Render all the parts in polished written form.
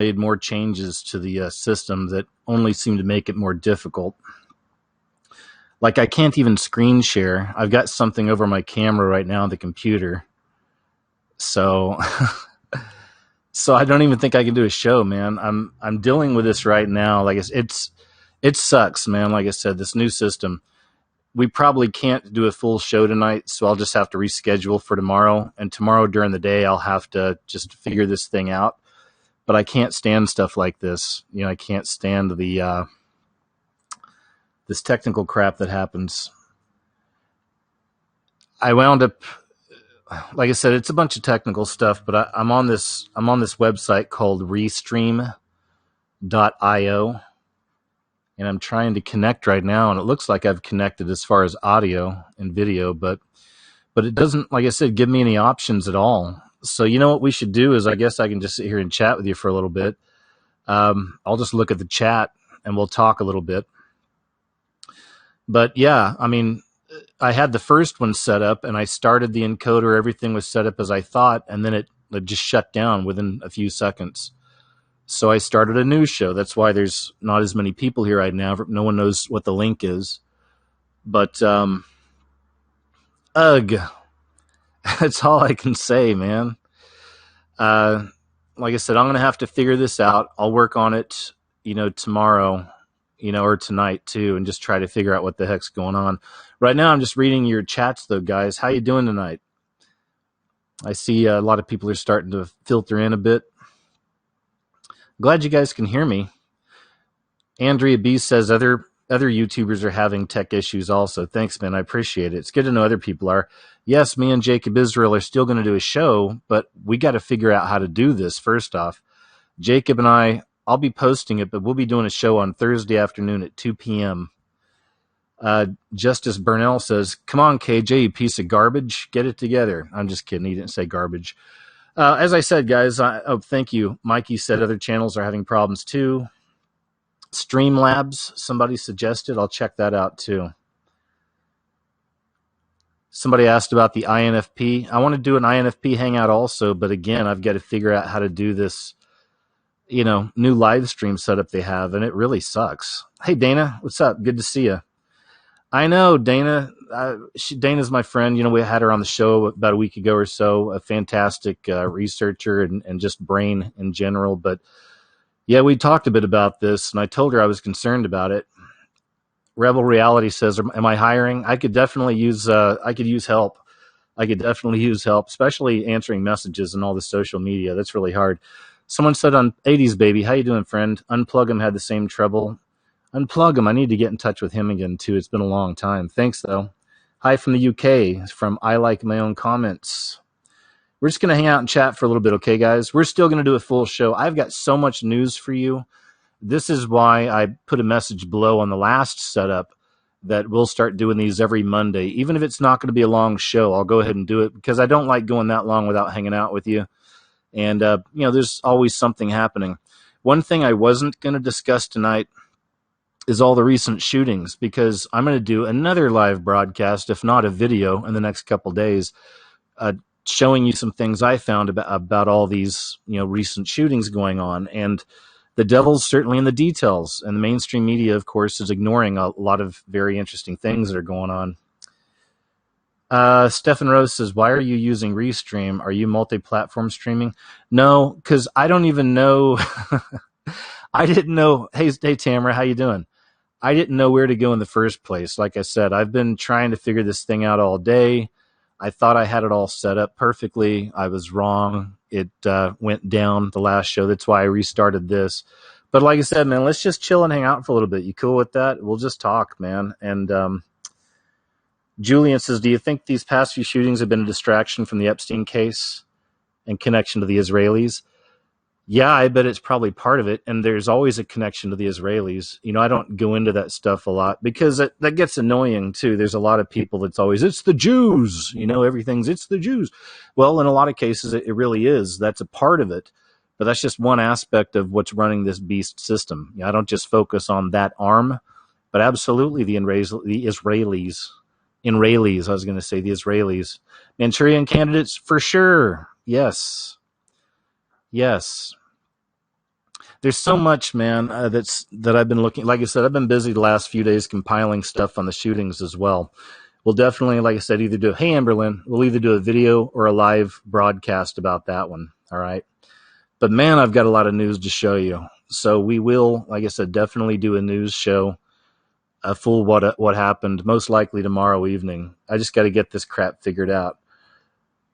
made more changes to the system that only seem to make it more difficult. Like I can't even screen share. I've got something over my camera right now on the computer. So so I don't even think I can do a show, man. I'm dealing with this right now. Like it sucks, man. Like I said, this new system. We probably can't do a full show tonight, so I'll just have to reschedule for tomorrow. And tomorrow during the day, I'll have to just figure this thing out. But I can't stand stuff like this. You know, I can't stand the this technical crap that happens. I wound up, like I said, it's a bunch of technical stuff. But I'm on this website called Restream.io, and I'm trying to connect right now, and it looks like I've connected as far as audio and video, but it doesn't, like I said, give me any options at all. So you know what we should do is, I guess I can just sit here and chat with you for a little bit. I'll just look at the chat and we'll talk a little bit. But yeah, I mean, I had the first one set up and I started the encoder. Everything was set up as I thought, and then it just shut down within a few seconds. So I started a new show. That's why there's not as many people here right now. No one knows what the link is. But, ugh. That's all I can say, man. Like I said, I'm going to have to figure this out. I'll work on it, tomorrow, or tonight too, and just try to figure out what the heck's going on. Right now, I'm just reading your chats, though, guys. How you doing tonight? I see a lot of people are starting to filter in a bit. Glad you guys can hear me. Andrea B says other YouTubers are having tech issues also. Thanks, man. I appreciate it. It's good to know other people are. Yes, me and Jacob Israel are still going to do a show, but we got to figure out how to do this first off. Jacob and I'll be posting it, but we'll be doing a show on Thursday afternoon at 2 p.m. Justice Burnell says, come on, KJ, you piece of garbage. Get it together. I'm just kidding. He didn't say garbage. As I said, guys, thank you. Mikey said other channels are having problems too. Streamlabs, somebody suggested. I'll check that out too. Somebody asked about the INFP. I want to do an INFP hangout also, but again, I've got to figure out how to do this, new live stream setup they have, and it really sucks. Hey, Dana, what's up? Good to see you. I know, Dana. Dana's my friend. We had her on the show about a week ago or so, a fantastic researcher and just brain in general. But yeah, we talked a bit about this, and I told her I was concerned about it. Rebel Reality says, am I hiring? I could definitely use help. I could definitely use help, especially answering messages and all the social media. That's really hard. Someone said on 80s Baby, how you doing, friend? Unplug him had the same trouble. Unplug him. I need to get in touch with him again, too. It's been a long time. Thanks, though. Hi from the UK, from I Like My Own Comments. We're just going to hang out and chat for a little bit, okay, guys? We're still going to do a full show. I've got so much news for you. This is why I put a message below on the last setup that we'll start doing these every Monday. Even if it's not going to be a long show, I'll go ahead and do it because I don't like going that long without hanging out with you. And, there's always something happening. One thing I wasn't going to discuss tonight is all the recent shootings, because I'm going to do another live broadcast, if not a video, in the next couple days, showing you some things I found about all these, recent shootings going on. And the devil's certainly in the details. And the mainstream media, of course, is ignoring a lot of very interesting things that are going on. Stephen Rose says, why are you using Restream? Are you multi-platform streaming? No, because I don't even know. I didn't know. Hey, Tamara, how you doing? I didn't know where to go in the first place. Like I said, I've been trying to figure this thing out all day. I thought I had it all set up perfectly. I was wrong. It went down the last show. That's why I restarted this. But like I said, man, let's just chill and hang out for a little bit. You cool with that? We'll just talk, man. And Julian says, do you think these past few shootings have been a distraction from the Epstein case and connection to the Israelis? Yeah, I bet it's probably part of it. And there's always a connection to the Israelis. I don't go into that stuff a lot because that gets annoying too. There's a lot of people that's always, it's the Jews, it's the Jews. Well, in a lot of cases, it really is. That's a part of it. But that's just one aspect of what's running this beast system. I don't just focus on that arm, but absolutely the Israelis. I was going to say the Israelis. Manchurian candidates, for sure. Yes. There's so much, man, that I've been looking. Like I said, I've been busy the last few days compiling stuff on the shootings as well. We'll definitely, like I said, either do. Hey, Amberlyn, we'll either do a video or a live broadcast about that one. All right. But man, I've got a lot of news to show you. So we will, like I said, definitely do a news show, a full what happened, most likely tomorrow evening. I just got to get this crap figured out.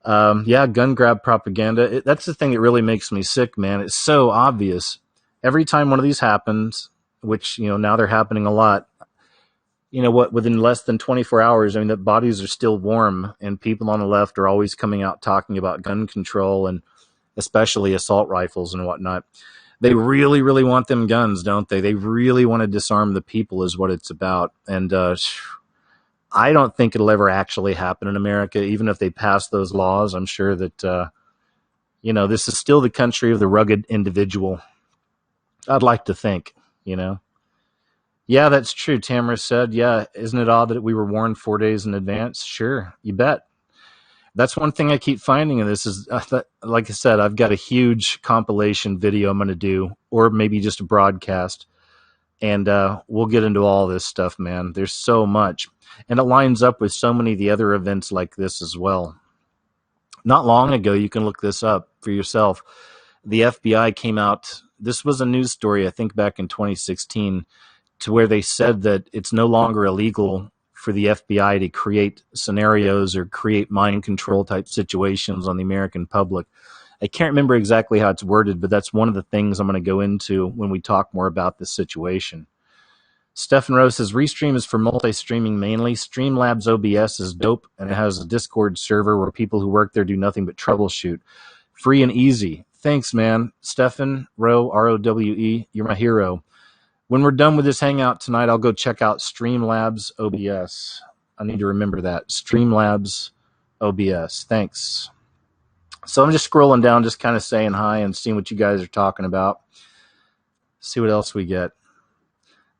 Yeah, gun grab propaganda. That's the thing that really makes me sick, man. It's so obvious. Every time one of these happens, which, now they're happening a lot, within less than 24 hours, I mean, the bodies are still warm, and people on the left are always coming out talking about gun control and especially assault rifles and whatnot. They really, really want them guns, don't they? They really want to disarm the people is what it's about. And I don't think it'll ever actually happen in America, even if they pass those laws. I'm sure that, this is still the country of the rugged individual. I'd like to think, Yeah, that's true, Tamara said. Yeah, isn't it odd that we were warned 4 days in advance? Sure, you bet. That's one thing I keep finding in this is, like I said, I've got a huge compilation video I'm going to do, or maybe just a broadcast, and we'll get into all this stuff, man. There's so much, and it lines up with so many of the other events like this as well. Not long ago, you can look this up for yourself. The FBI came out, this was a news story, I think back in 2016, to where they said that it's no longer illegal for the FBI to create scenarios or create mind control type situations on the American public. I can't remember exactly how it's worded, but that's one of the things I'm going to go into when we talk more about this situation. Stefan Rose says, Restream is for multi-streaming mainly. Streamlabs OBS is dope, and it has a Discord server where people who work there do nothing but troubleshoot. Free and easy. Thanks, man. Stefan Rowe, R-O-W-E, you're my hero. When we're done with this hangout tonight, I'll go check out Streamlabs OBS. I need to remember that. Streamlabs OBS. Thanks. So I'm just scrolling down, just kind of saying hi and seeing what you guys are talking about. See what else we get.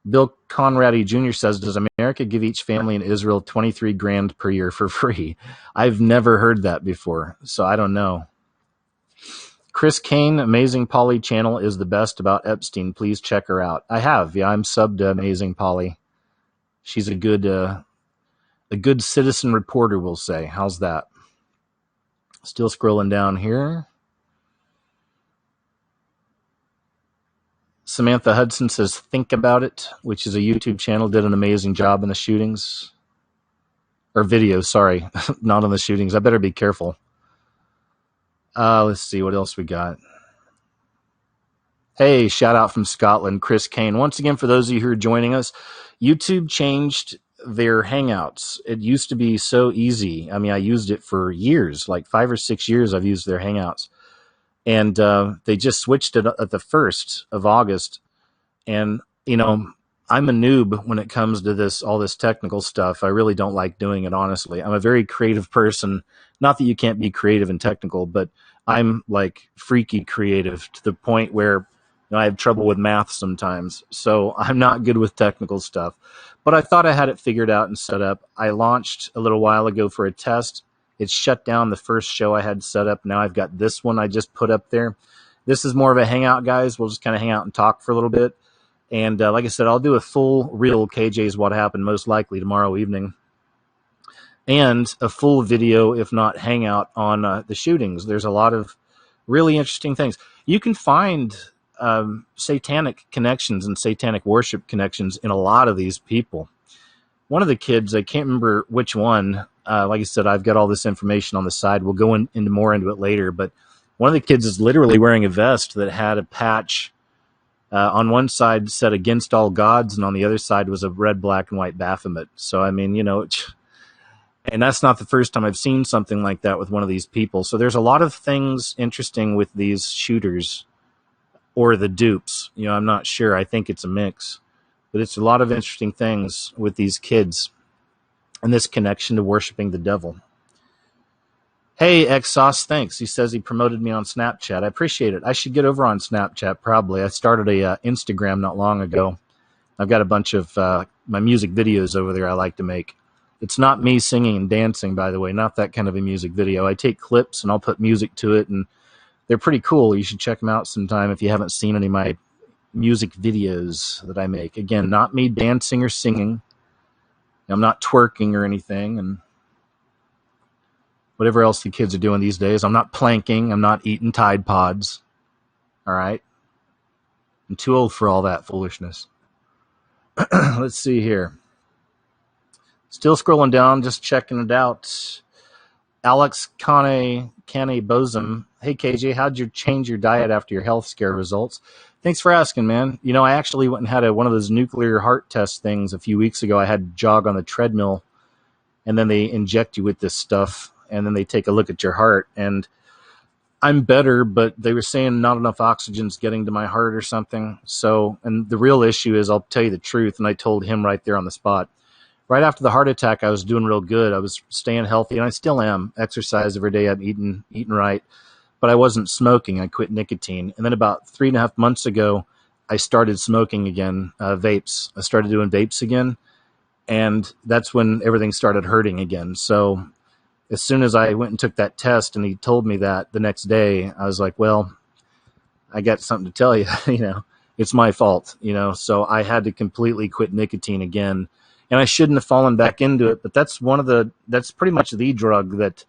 Bill Conrady Jr. says, does America give each family in Israel $23,000 per year for free? I've never heard that before, so I don't know. Chris Kane, Amazing Polly channel is the best about Epstein. Please check her out. I have. Yeah, I'm subbed to Amazing Polly. She's a good citizen reporter, we'll say. How's that? Still scrolling down here. Samantha Hudson says, Think About It, which is a YouTube channel, did an amazing job in the shootings. Or video, sorry. Not on the shootings. I better be careful. Let's see what else we got. Hey, shout out from Scotland, Chris Kane. Once again, for those of you who are joining us, YouTube changed their Hangouts. It used to be so easy. I mean, I used it for years, like 5 or 6 years I've used their Hangouts. And they just switched it at the 1st of August. And, I'm a noob when it comes to all this technical stuff. I really don't like doing it, honestly. I'm a very creative person. Not that you can't be creative and technical, but I'm like freaky creative to the point where I have trouble with math sometimes. So I'm not good with technical stuff. But I thought I had it figured out and set up. I launched a little while ago for a test. It shut down the first show I had set up. Now I've got this one I just put up there. This is more of a hangout, guys. We'll just kind of hang out and talk for a little bit. And like I said, I'll do a full real KJ's What Happened most likely tomorrow evening. And a full video, if not hangout, on the shootings. There's a lot of really interesting things. You can find satanic connections and satanic worship connections in a lot of these people. One of the kids, I can't remember which one, like I said, I've got all this information on the side. We'll go into more into it later. But one of the kids is literally wearing a vest that had a patch. On one side said against all gods, and on the other side was a red, black, and white Baphomet. So, I mean, and that's not the first time I've seen something like that with one of these people. So there's a lot of things interesting with these shooters or the dupes. I'm not sure. I think it's a mix. But it's a lot of interesting things with these kids and this connection to worshiping the devil. Hey, Exos, thanks. He says he promoted me on Snapchat. I appreciate it. I should get over on Snapchat probably. I started a Instagram not long ago. I've got a bunch of my music videos over there I like to make. It's not me singing and dancing, by the way, not that kind of a music video. I take clips and I'll put music to it, and they're pretty cool. You should check them out sometime if you haven't seen any of my music videos that I make. Again, not me dancing or singing. I'm not twerking or anything, and whatever else the kids are doing these days. I'm not planking. I'm not eating Tide Pods. All right? I'm too old for all that foolishness. Let's see here. Still scrolling down, just checking it out. Alex Kane Bozum. Hey, KJ, how'd you change your diet after your health scare results? Thanks for asking, man. You know, I actually went and had one of those nuclear heart test things a few weeks ago. I had to jog on the treadmill, and then they inject you with this stuff, and then they take a look at your heart. And I'm better, but they were saying not enough oxygen's getting to my heart or something. So, and the real issue is, I'll tell you the truth, and I told him right there on the spot. Right after the heart attack, I was doing real good. I was staying healthy, and I still am. Exercise every day. I'm eating right. But I wasn't smoking. I quit nicotine. And then about 3.5 months ago, I started smoking again, vapes. I started doing vapes again, and that's when everything started hurting again. So as soon as I went and took that test and he told me that the next day, I was like, well, I got something to tell you. You know, it's my fault, you know. So I had to completely quit nicotine again. And I shouldn't have fallen back into it, but that's that's pretty much the drug that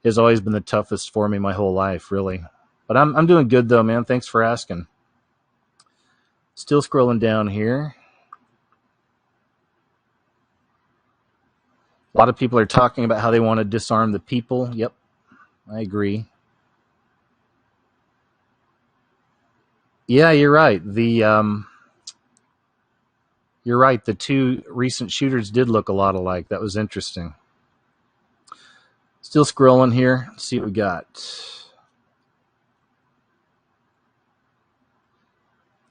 has always been the toughest for me my whole life, really. But I'm doing good though, man. Thanks for asking. Still scrolling down here. A lot of people are talking about how they want to disarm the people. Yep, I agree. Yeah, you're right. You're right. The two recent shooters did look a lot alike. That was interesting. Still scrolling here. Let's see what we got.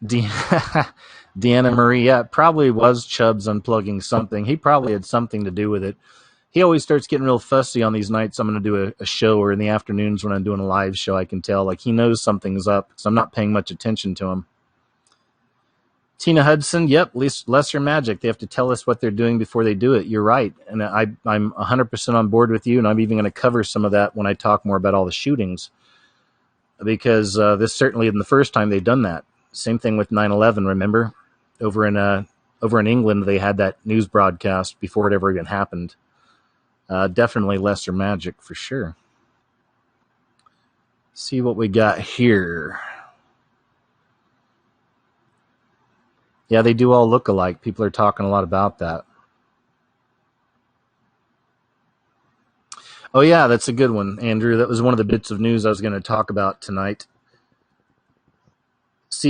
Deanna Marie. Yeah, it probably was Chubbs unplugging something. He probably had something to do with it. He always starts getting real fussy on these nights I'm going to do a show, or in the afternoons when I'm doing a live show. I can tell, like, he knows something's up because I'm not paying much attention to him. Tina Hudson, yep, lesser magic. They have to tell us what they're doing before they do it. You're right. And I'm 100% on board with you, and I'm even going to cover some of that when I talk more about all the shootings, because this certainly isn't the first time they've done that. Same thing with 9/11, remember? Over in England, they had that news broadcast before it ever even happened. Definitely lesser magic for sure. See what we got here. Yeah, they do all look alike. People are talking a lot about that. Oh, yeah, that's a good one, Andrew. That was one of the bits of news I was going to talk about tonight. It's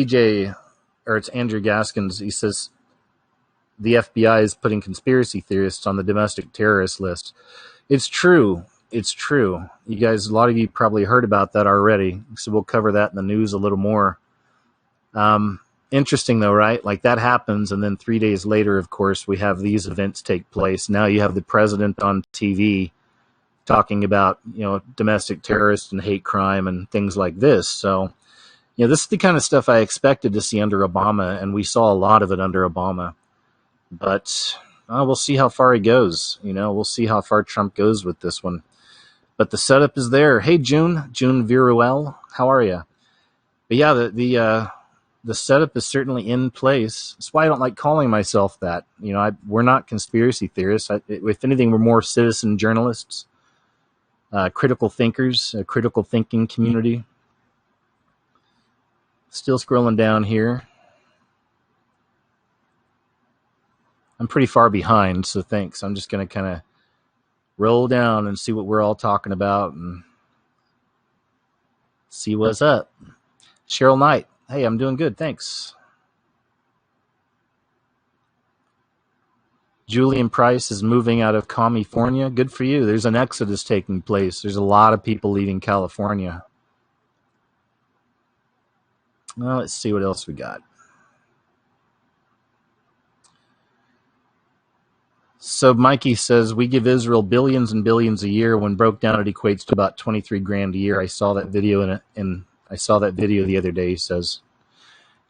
Andrew Gaskins. He says the FBI is putting conspiracy theorists on the domestic terrorist list. It's true. It's true. You guys, a lot of you probably heard about that already, so we'll cover that in the news a little more. Interesting, though, right? Like, that happens, and then 3 days later, of course, we have these events take place. Now you have the president on TV talking about, you know, domestic terrorists and hate crime and things like this. So, you know, this is the kind of stuff I expected to see under Obama, and we saw a lot of it under Obama. But we'll see how far he goes. You know, we'll see how far Trump goes with this one. But the setup is there. Hey, June Viruel, how are you? But yeah, the setup is certainly in place. That's why I don't like calling myself that. You know, we're not conspiracy theorists. If anything, we're more citizen journalists, critical thinkers, a critical thinking community. Still scrolling down here. I'm pretty far behind, so thanks. I'm just going to kind of roll down and see what we're all talking about and see what's up. Cheryl Knight. Hey, I'm doing good, thanks. Julian Price is moving out of California. Good for you. There's an exodus taking place. There's a lot of people leaving California. Well, let's see what else we got. So Mikey says, we give Israel billions and billions a year. When broke down, it equates to about 23 grand a year. I saw that video I saw that video the other day, he says.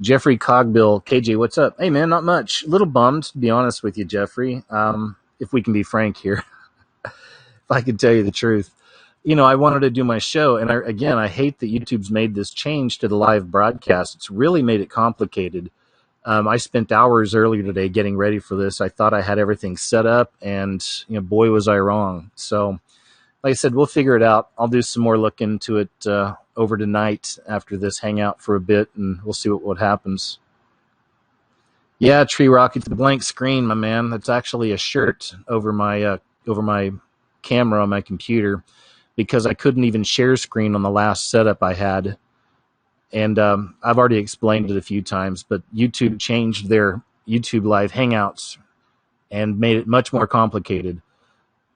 Jeffrey Cogbill, KJ, what's up? Hey, man, not much. A little bummed, to be honest with you, Jeffrey, if we can be frank here. If I could tell you the truth. You know, I wanted to do my show, and I hate that YouTube's made this change to the live broadcast. It's really made it complicated. I spent hours earlier today getting ready for this. I thought I had everything set up, and boy, was I wrong. So, like I said, we'll figure it out. I'll do some more look into it over tonight after this hangout for a bit, and we'll see what happens. Yeah, Tree Rock, it's a blank screen, my man. That's actually a shirt over my camera on my computer because I couldn't even share screen on the last setup I had. And I've already explained it a few times, but YouTube changed their YouTube Live Hangouts and made it much more complicated.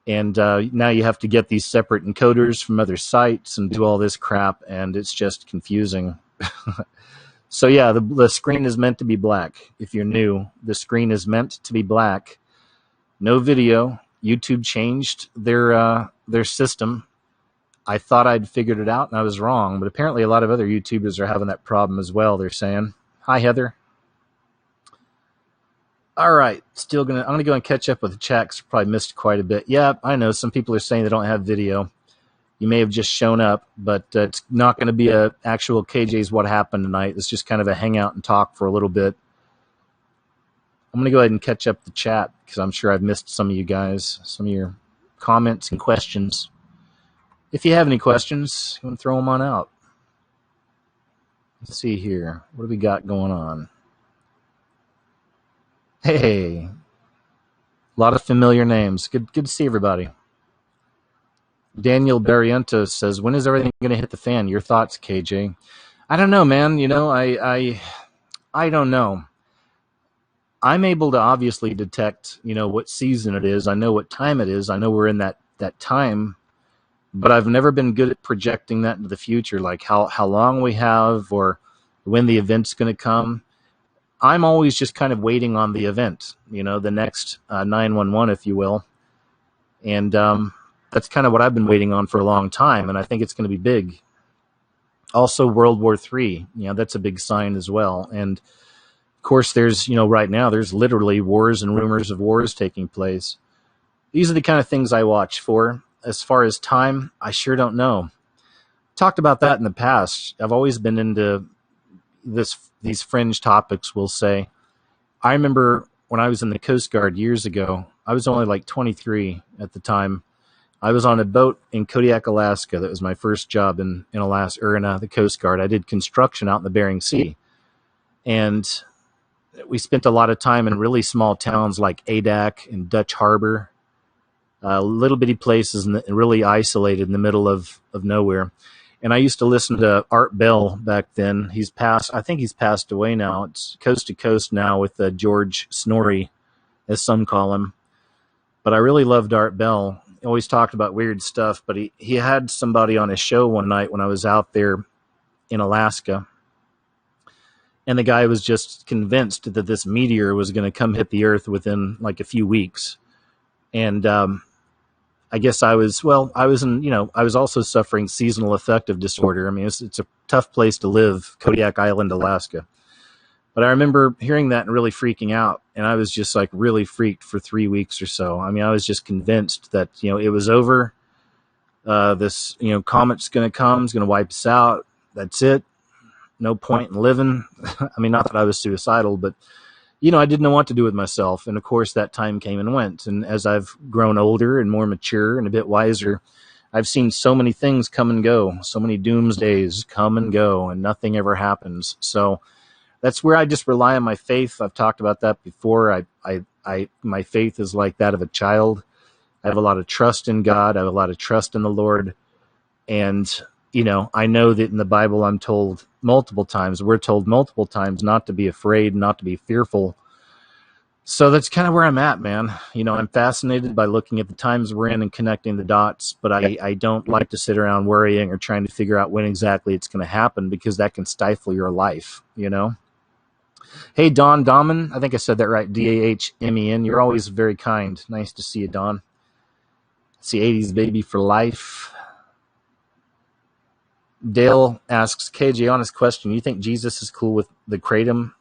And now you have to get these separate encoders from other sites and do all this crap, and it's just confusing. So yeah, the screen is meant to be black. If you're new, the screen is meant to be black. No video. YouTube changed their system. I thought I'd figured it out, and I was wrong. But apparently a lot of other YouTubers are having that problem as well, they're saying. Hi, Heather. All right. I'm going to go and catch up with the chat because I probably missed quite a bit. Yeah, I know. Some people are saying they don't have video. You may have just shown up, but it's not going to be a actual KJ's What Happened Tonight. It's just kind of a hangout and talk for a little bit. I'm going to go ahead and catch up the chat because I'm sure I've missed some of you guys, some of your comments and questions. If you have any questions, you want to throw them on out. Let's see here. What do we got going on? Hey, a lot of familiar names. Good to see everybody. Daniel Barrientos says, when is everything going to hit the fan? Your thoughts, KJ? I don't know, man. I don't know. I'm able to obviously detect, what season it is. I know what time it is. I know we're in that time, but I've never been good at projecting that into the future, like how long we have or when the event's going to come. I'm always just kind of waiting on the event, the next 911, if you will. And that's kind of what I've been waiting on for a long time, and I think it's going to be big. Also, World War III, that's a big sign as well. And, of course, there's, right now, there's literally wars and rumors of wars taking place. These are the kind of things I watch for. As far as time, I sure don't know. Talked about that in the past. I've always been into these fringe topics, we'll say. I remember when I was in the Coast Guard years ago, I was only like 23 at the time. I was on a boat in Kodiak, Alaska. That was my first job in Alaska, or in the Coast Guard. I did construction out in the Bering Sea. And we spent a lot of time in really small towns like Adak and Dutch Harbor, little bitty places and really isolated in the middle of nowhere. And I used to listen to Art Bell back then. I think he's passed away now. It's Coast to Coast now with George Snorri, as some call him. But I really loved Art Bell. He always talked about weird stuff, but he had somebody on his show one night when I was out there in Alaska. And the guy was just convinced that this meteor was going to come hit the earth within like a few weeks. And I guess I was also suffering seasonal affective disorder. I mean, it's a tough place to live, Kodiak Island, Alaska. But I remember hearing that and really freaking out. And I was just like really freaked for 3 weeks or so. I mean, I was just convinced that, it was over. This, comet's going to come, it's going to wipe us out. That's it. No point in living. I mean, not that I was suicidal, but, I didn't know what to do with myself. And of course, that time came and went. And as I've grown older and more mature and a bit wiser, I've seen so many things come and go, so many doomsdays come and go, and nothing ever happens. So that's where I just rely on my faith. I've talked about that before. My faith is like that of a child. I have a lot of trust in God. I have a lot of trust in the Lord. And, I know that in the Bible we're told multiple times not to be afraid, not to be fearful. So that's kind of where I'm at, man. I'm fascinated by looking at the times we're in and connecting the dots, but I don't like to sit around worrying or trying to figure out when exactly it's going to happen, because that can stifle your life, Hey, Don Dahman. I think I said that right. Dahmen. You're always very kind. Nice to see you, Don. It's the 80s baby for life. Dale asks, KJ, honest question. You think Jesus is cool with the kratom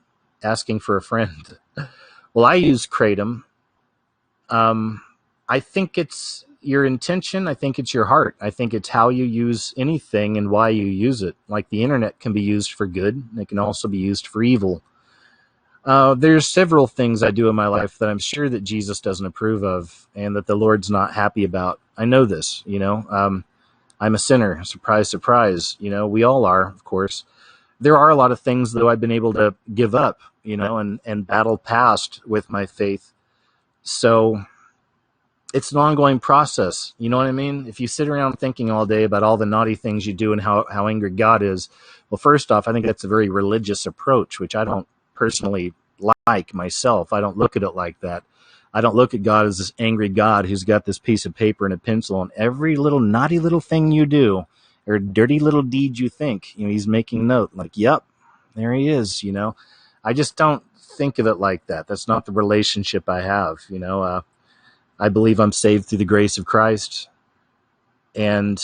asking for a friend? Well, I use kratom. I think it's your intention. I think it's your heart. I think it's how you use anything and why you use it. Like the internet can be used for good. And it can also be used for evil. There's several things I do in my life that I'm sure that Jesus doesn't approve of and that the Lord's not happy about. I know this, I'm a sinner. Surprise, surprise. We all are, of course. There are a lot of things, though, I've been able to give up, and battle past with my faith. So it's an ongoing process. You know what I mean? If you sit around thinking all day about all the naughty things you do and how angry God is, well, first off, I think that's a very religious approach, which I don't personally like myself. I don't look at it like that. I don't look at God as this angry God who's got this piece of paper and a pencil, and every little naughty little thing you do or dirty little deed you think, he's making note. Like, yep, there he is. I just don't think of it like that. That's not the relationship I have. I believe I'm saved through the grace of Christ, and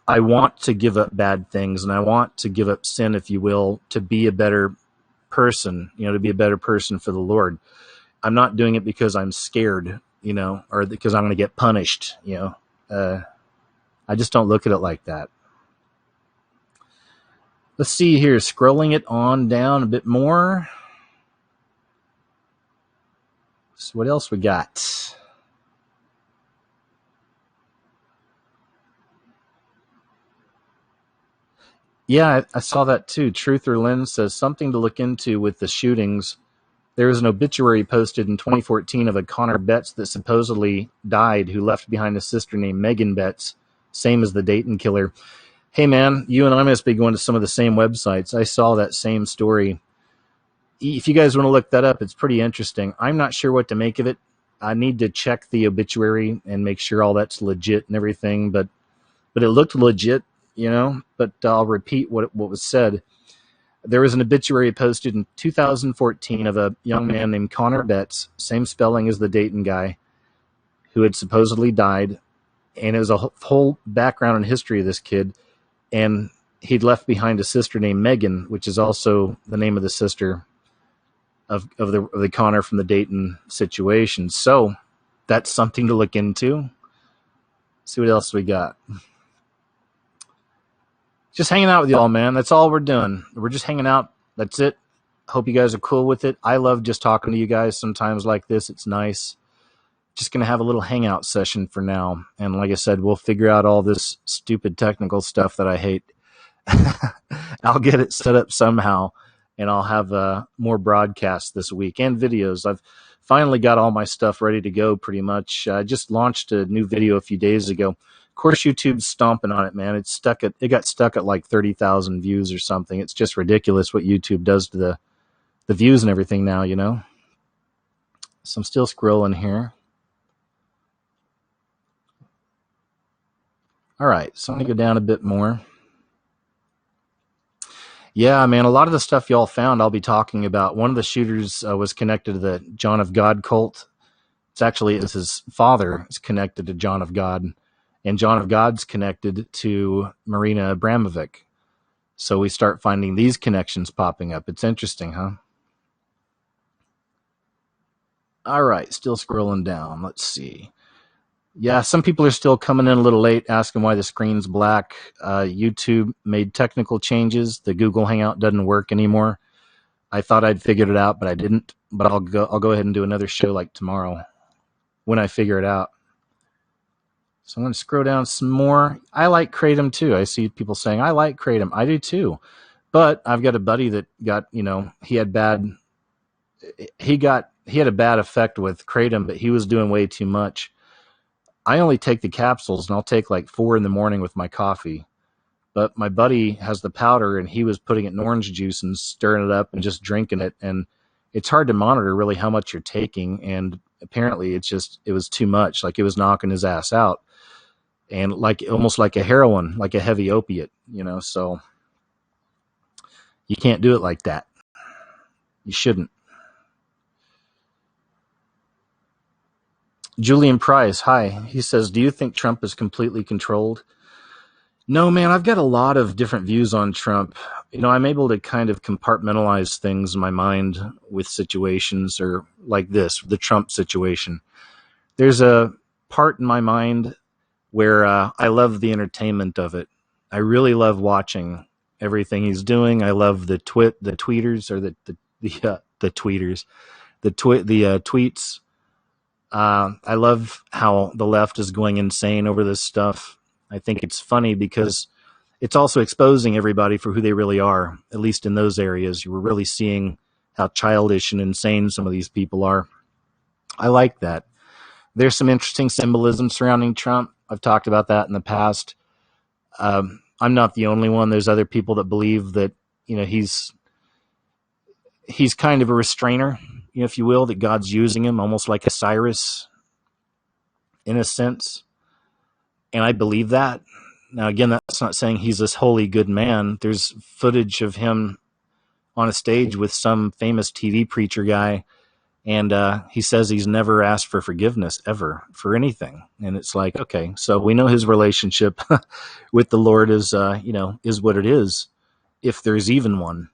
I want to give up bad things, and I want to give up sin, if you will, to be a better person, to be a better person for the Lord. I'm not doing it because I'm scared, or because I'm going to get punished, I just don't look at it like that. Let's see here, scrolling it on down a bit more. So what else we got? Yeah, I saw that too. Truther Lynn says something to look into with the shootings. There was an obituary posted in 2014 of a Connor Betts that supposedly died, who left behind a sister named Megan Betts, same as the Dayton killer. Hey man, you and I must be going to some of the same websites. I saw that same story. If you guys want to look that up, it's pretty interesting. I'm not sure what to make of it. I need to check the obituary and make sure all that's legit and everything, but it looked legit, but I'll repeat what was said. There was an obituary posted in 2014 of a young man named Connor Betts, same spelling as the Dayton guy, who had supposedly died. And it was a whole background and history of this kid. And he'd left behind a sister named Megan, which is also the name of the sister of the Connor from the Dayton situation. So that's something to look into. See what else we got. Just hanging out with y'all, man. That's all we're doing. We're just hanging out. That's it. Hope you guys are cool with it. I love just talking to you guys sometimes like this. It's nice. Just going to have a little hangout session for now. And like I said, we'll figure out all this stupid technical stuff that I hate. I'll get it set up somehow, and I'll have more broadcasts this week and videos. I've finally got all my stuff ready to go pretty much. I just launched a new video a few days ago. Of course, YouTube's stomping on it, man. It got stuck at like 30,000 views or something. It's just ridiculous what YouTube does to the views and everything now, So I'm still scrolling here. All right, so I'm going to go down a bit more. Yeah, man, a lot of the stuff y'all found I'll be talking about. One of the shooters was connected to the John of God cult. It's his father is connected to John of God, and John of God's connected to Marina Abramovic. So we start finding these connections popping up. It's interesting, huh? All right, still scrolling down. Let's see. Yeah, some people are still coming in a little late asking why the screen's black. YouTube made technical changes. The Google Hangout doesn't work anymore. I thought I'd figured it out, but I didn't. But I'll go ahead and do another show like tomorrow when I figure it out. So I'm going to scroll down some more. I like Kratom too. I see people saying, I like Kratom. I do too. But I've got a buddy that got, he had a bad effect with Kratom, but he was doing way too much. I only take the capsules, and I'll take like 4 in the morning with my coffee. But my buddy has the powder, and he was putting it in orange juice and stirring it up and just drinking it. And it's hard to monitor really how much you're taking. And apparently it was too much. Like, it was knocking his ass out. And almost like a heroin, like a heavy opiate, so you can't do it like that. You shouldn't. Julian Price, hi. He says, do you think Trump is completely controlled? No, man, I've got a lot of different views on Trump. I'm able to kind of compartmentalize things in my mind with situations, or like this, the Trump situation. There's a part in my mind where I love the entertainment of it. I really love watching everything he's doing. I love the tweeters, or the the tweeters, the tweets. I love how the left is going insane over this stuff. I think it's funny because it's also exposing everybody for who they really are, at least in those areas. You were really seeing how childish and insane some of these people are. I like that. There's some interesting symbolism surrounding Trump. I've talked about that in the past. I'm not the only one. There's other people that believe that, he's kind of a restrainer, if you will, that God's using him almost like a Cyrus in a sense. And I believe that. Now, again, that's not saying he's this holy good man. There's footage of him on a stage with some famous TV preacher guy, and he says he's never asked for forgiveness ever for anything. And it's like, okay, so we know his relationship with the Lord is what it is, if there's even one.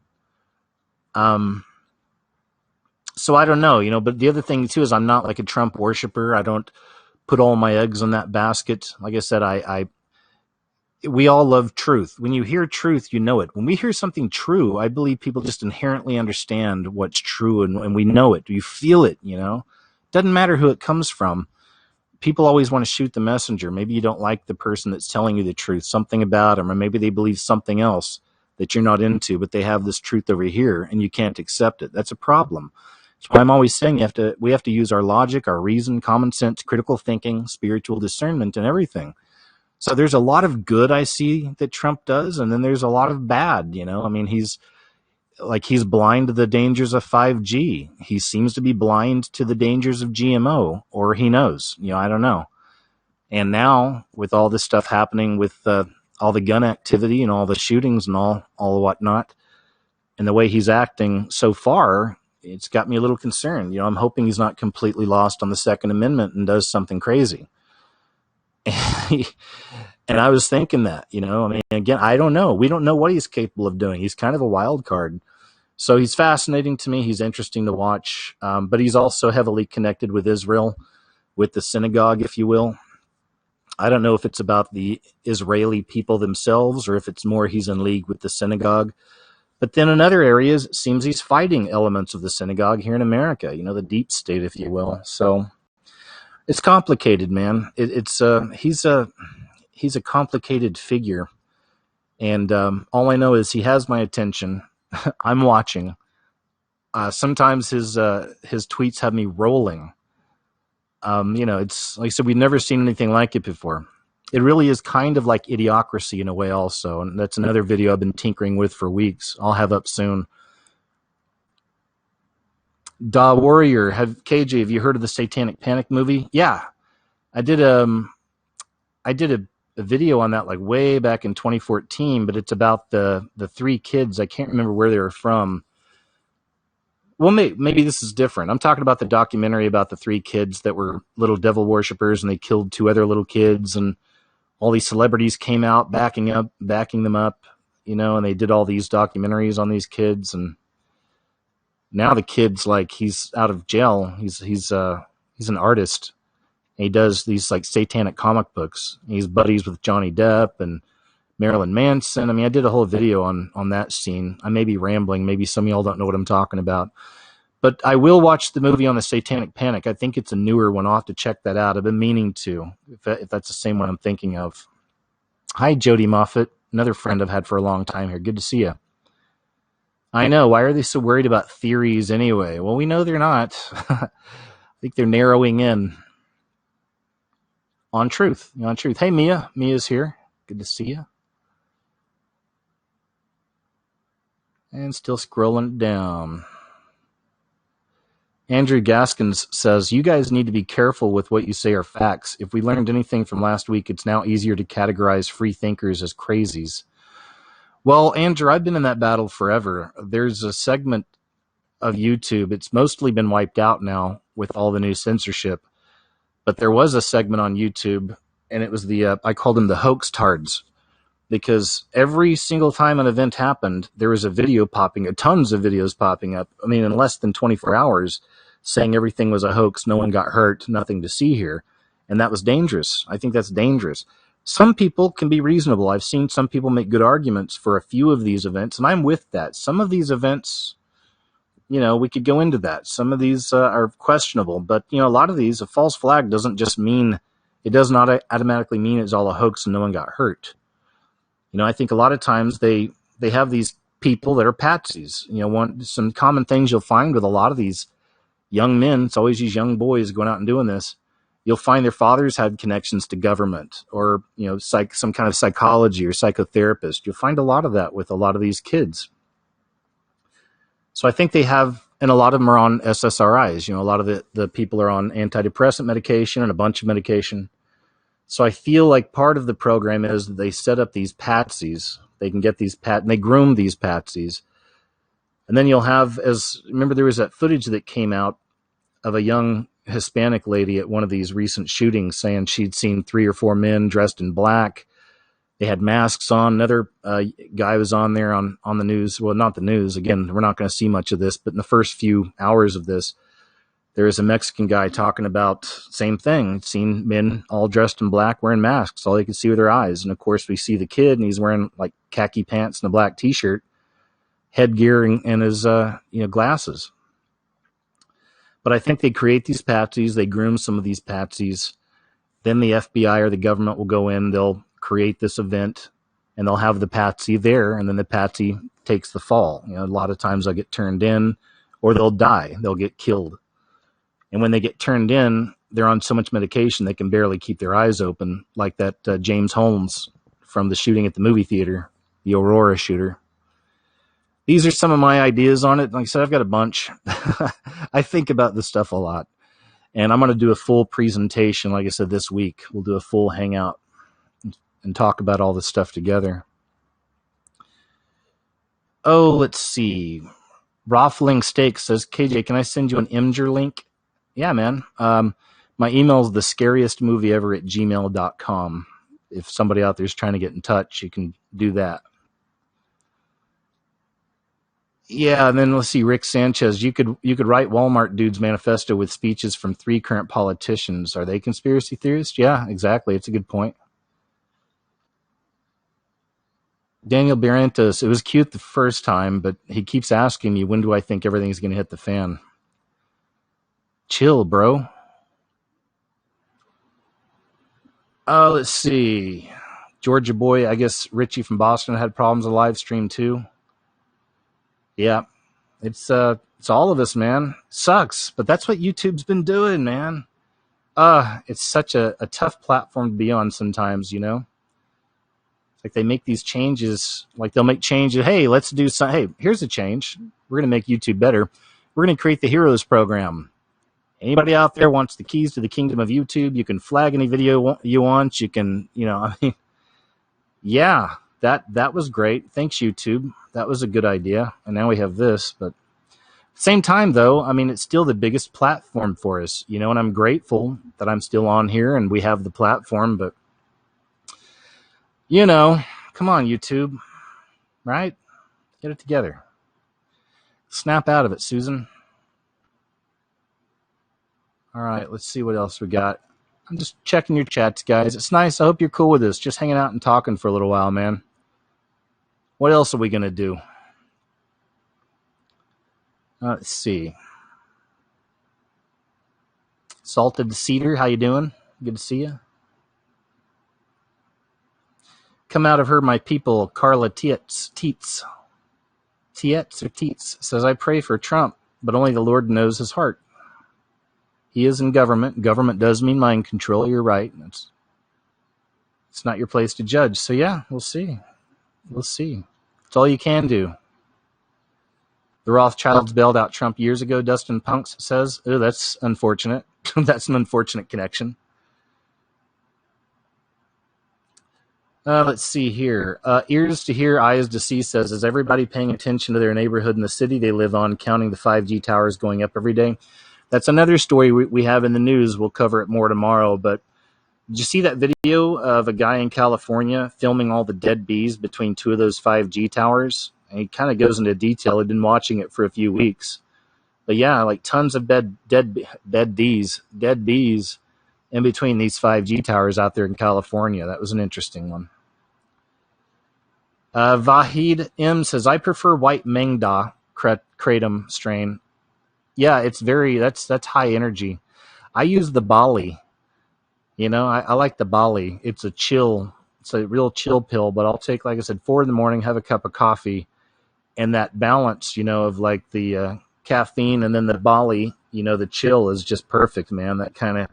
So I don't know, but the other thing too is I'm not like a Trump worshiper. I don't put all my eggs in that basket. Like I said, we all love truth. When you hear truth, you know it. When we hear something true, I believe people just inherently understand what's true, and we know it. You feel it, Doesn't matter who it comes from. People always want to shoot the messenger. Maybe you don't like the person that's telling you the truth, something about them, or maybe they believe something else that you're not into, but they have this truth over here, and you can't accept it. That's a problem. That's why I'm always saying we have to use our logic, our reason, common sense, critical thinking, spiritual discernment, and everything. So there's a lot of good I see that Trump does, and then there's a lot of bad, I mean, he's blind to the dangers of 5G. He seems to be blind to the dangers of GMO, or he knows, I don't know. And now with all this stuff happening with all the gun activity and all the shootings and all whatnot, and the way he's acting so far, it's got me a little concerned. I'm hoping he's not completely lost on the Second Amendment and does something crazy. And I was thinking that, I mean, again, I don't know. We don't know what he's capable of doing. He's kind of a wild card. So he's fascinating to me. He's interesting to watch. But he's also heavily connected with Israel, with the synagogue, if you will. I don't know if it's about the Israeli people themselves or if it's more he's in league with the synagogue. But then in other areas, it seems he's fighting elements of the synagogue here in America, the deep state, if you will. So it's complicated, man. He's a complicated figure, and all I know is he has my attention. I'm watching. Sometimes his tweets have me rolling. It's like I said, we've never seen anything like it before. It really is kind of like Idiocracy in a way also, and that's another video I've been tinkering with for weeks. I'll have up soon. Da Warrior, KJ, have you heard of the Satanic Panic movie? Yeah, I did a video on that like way back in 2014, but it's about the three kids. I can't remember where they were from. Well, maybe this is different. I'm talking about the documentary about the three kids that were little devil worshippers, and they killed two other little kids, and all these celebrities came out backing them up, and they did all these documentaries on these kids, and now the kid's like, he's out of jail. He's an artist. He does these like satanic comic books. He's buddies with Johnny Depp and Marilyn Manson. I mean, I did a whole video on that scene. I may be rambling. Maybe some of y'all don't know what I'm talking about. But I will watch the movie on the Satanic Panic. I think it's a newer one. I'll have to check that out. I've been meaning to, if that's the same one I'm thinking of. Hi, Jody Moffat, another friend I've had for a long time here. Good to see you. I know. Why are they so worried about theories anyway? Well, we know they're not. I think they're narrowing in on truth. Hey, Mia. Mia's here. Good to see you. And still scrolling down. Andrew Gaskins says, you guys need to be careful with what you say are facts. If we learned anything from last week, it's now easier to categorize free thinkers as crazies. Well, Andrew, I've been in that battle forever. There's a segment of YouTube. It's mostly been wiped out now with all the new censorship. But there was a segment on YouTube, and it was I called them the hoax tards. Because every single time an event happened, there was a video tons of videos popping up. I mean, in less than 24 hours, saying everything was a hoax, no one got hurt, nothing to see here. And that was dangerous. I think that's dangerous. Some people can be reasonable. I've seen some people make good arguments for a few of these events, and I'm with that. Some of these events, we could go into that. Some of these are questionable, but a lot of these, a false flag doesn't just mean, it does not automatically mean it's all a hoax and no one got hurt. I think a lot of times they have these people that are patsies. Some common things you'll find with a lot of these young men, it's always these young boys going out and doing this. You'll find their fathers had connections to government or, some kind of psychology or psychotherapist. You'll find a lot of that with a lot of these kids. So I think they have, and a lot of them are on SSRIs. A lot of the people are on antidepressant medication and a bunch of medication. So I feel like part of the program is that they set up these patsies. They can get these and they groom these patsies. And then you'll have, remember there was that footage that came out of a young Hispanic lady at one of these recent shootings saying she'd seen 3 or 4 men dressed in black. They had masks on. Another guy was on there on the news. Well, not the news. Again, we're not going to see much of this, but in the first few hours of this, there is a Mexican guy talking about same thing. He'd seen men all dressed in black wearing masks. All they could see with their eyes. And of course, we see the kid, and he's wearing like khaki pants and a black T-shirt, headgear, and his glasses. But I think they create these patsies. They groom some of these patsies. Then the FBI or the government will go in. They'll create this event, and they'll have the patsy there, and then the patsy takes the fall. A lot of times they'll get turned in, or they'll die. They'll get killed. And when they get turned in, they're on so much medication they can barely keep their eyes open, like that James Holmes from the shooting at the movie theater, the Aurora shooter. These are some of my ideas on it. Like I said, I've got a bunch. I think about this stuff a lot. And I'm going to do a full presentation, like I said, this week. We'll do a full hangout and talk about all this stuff together. Oh, let's see. Raffling Steak says, KJ, can I send you an Imgur link? Yeah, man. My email is thescariestmovieever@gmail.com. If somebody out there is trying to get in touch, you can do that. Yeah, and then let's see, Rick Sanchez, you could write Walmart dude's manifesto with speeches from 3 current politicians. Are they conspiracy theorists? Yeah, exactly. It's a good point. Daniel Barrentos, it was cute the first time, but he keeps asking you, when do I think everything's going to hit the fan? Chill, bro. Let's see. Georgia boy, I guess Richie from Boston had problems with live stream too. Yeah, it's all of us, man. Sucks, but that's what YouTube's been doing, man. It's such a tough platform to be on sometimes, It's like they make these changes, like they'll make changes. Hey, let's do hey, here's a change. We're going to make YouTube better. We're going to create the Heroes program. Anybody out there wants the keys to the kingdom of YouTube, you can flag any video you want. You can, yeah, that was great. Thanks, YouTube. That was a good idea. And now we have this, but same time though, it's still the biggest platform for us, and I'm grateful that I'm still on here and we have the platform, but come on, YouTube, right? Get it together. Snap out of it, Susan. All right, let's see what else we got. I'm just checking your chats, guys. It's nice. I hope you're cool with this. Just hanging out and talking for a little while, man. What else are we going to do? Let's see. Salted Cedar, how you doing? Good to see you. Come out of her, my people. Carla Tietz says, I pray for Trump, but only the Lord knows his heart. He is in government. Government does mean mind control. You're right. It's not your place to judge. So yeah, we'll see. We'll see. It's all you can do. The Rothschilds bailed out Trump years ago, Dustin Punks says. Oh, that's unfortunate. That's an unfortunate connection. Let's see here. Ears to hear, eyes to see says, is everybody paying attention to their neighborhood and the city they live on, counting the 5G towers going up every day? That's another story we have in the news. We'll cover it more tomorrow. But did you see that video of a guy in California filming all the dead bees between 2 of those 5G towers? And he kind of goes into detail. He'd been watching it for a few weeks. But yeah, like tons of dead bees in between these 5G towers out there in California. That was an interesting one. Vahid M says, I prefer white Mengda kratom strain. Yeah, it's very that's high energy. I use the Bali. I like the Bali. It's a real chill pill, but I'll take, like I said, 4 in the morning, have a cup of coffee, and that balance, of like the caffeine and then the Bali, the chill is just perfect, man. That kind of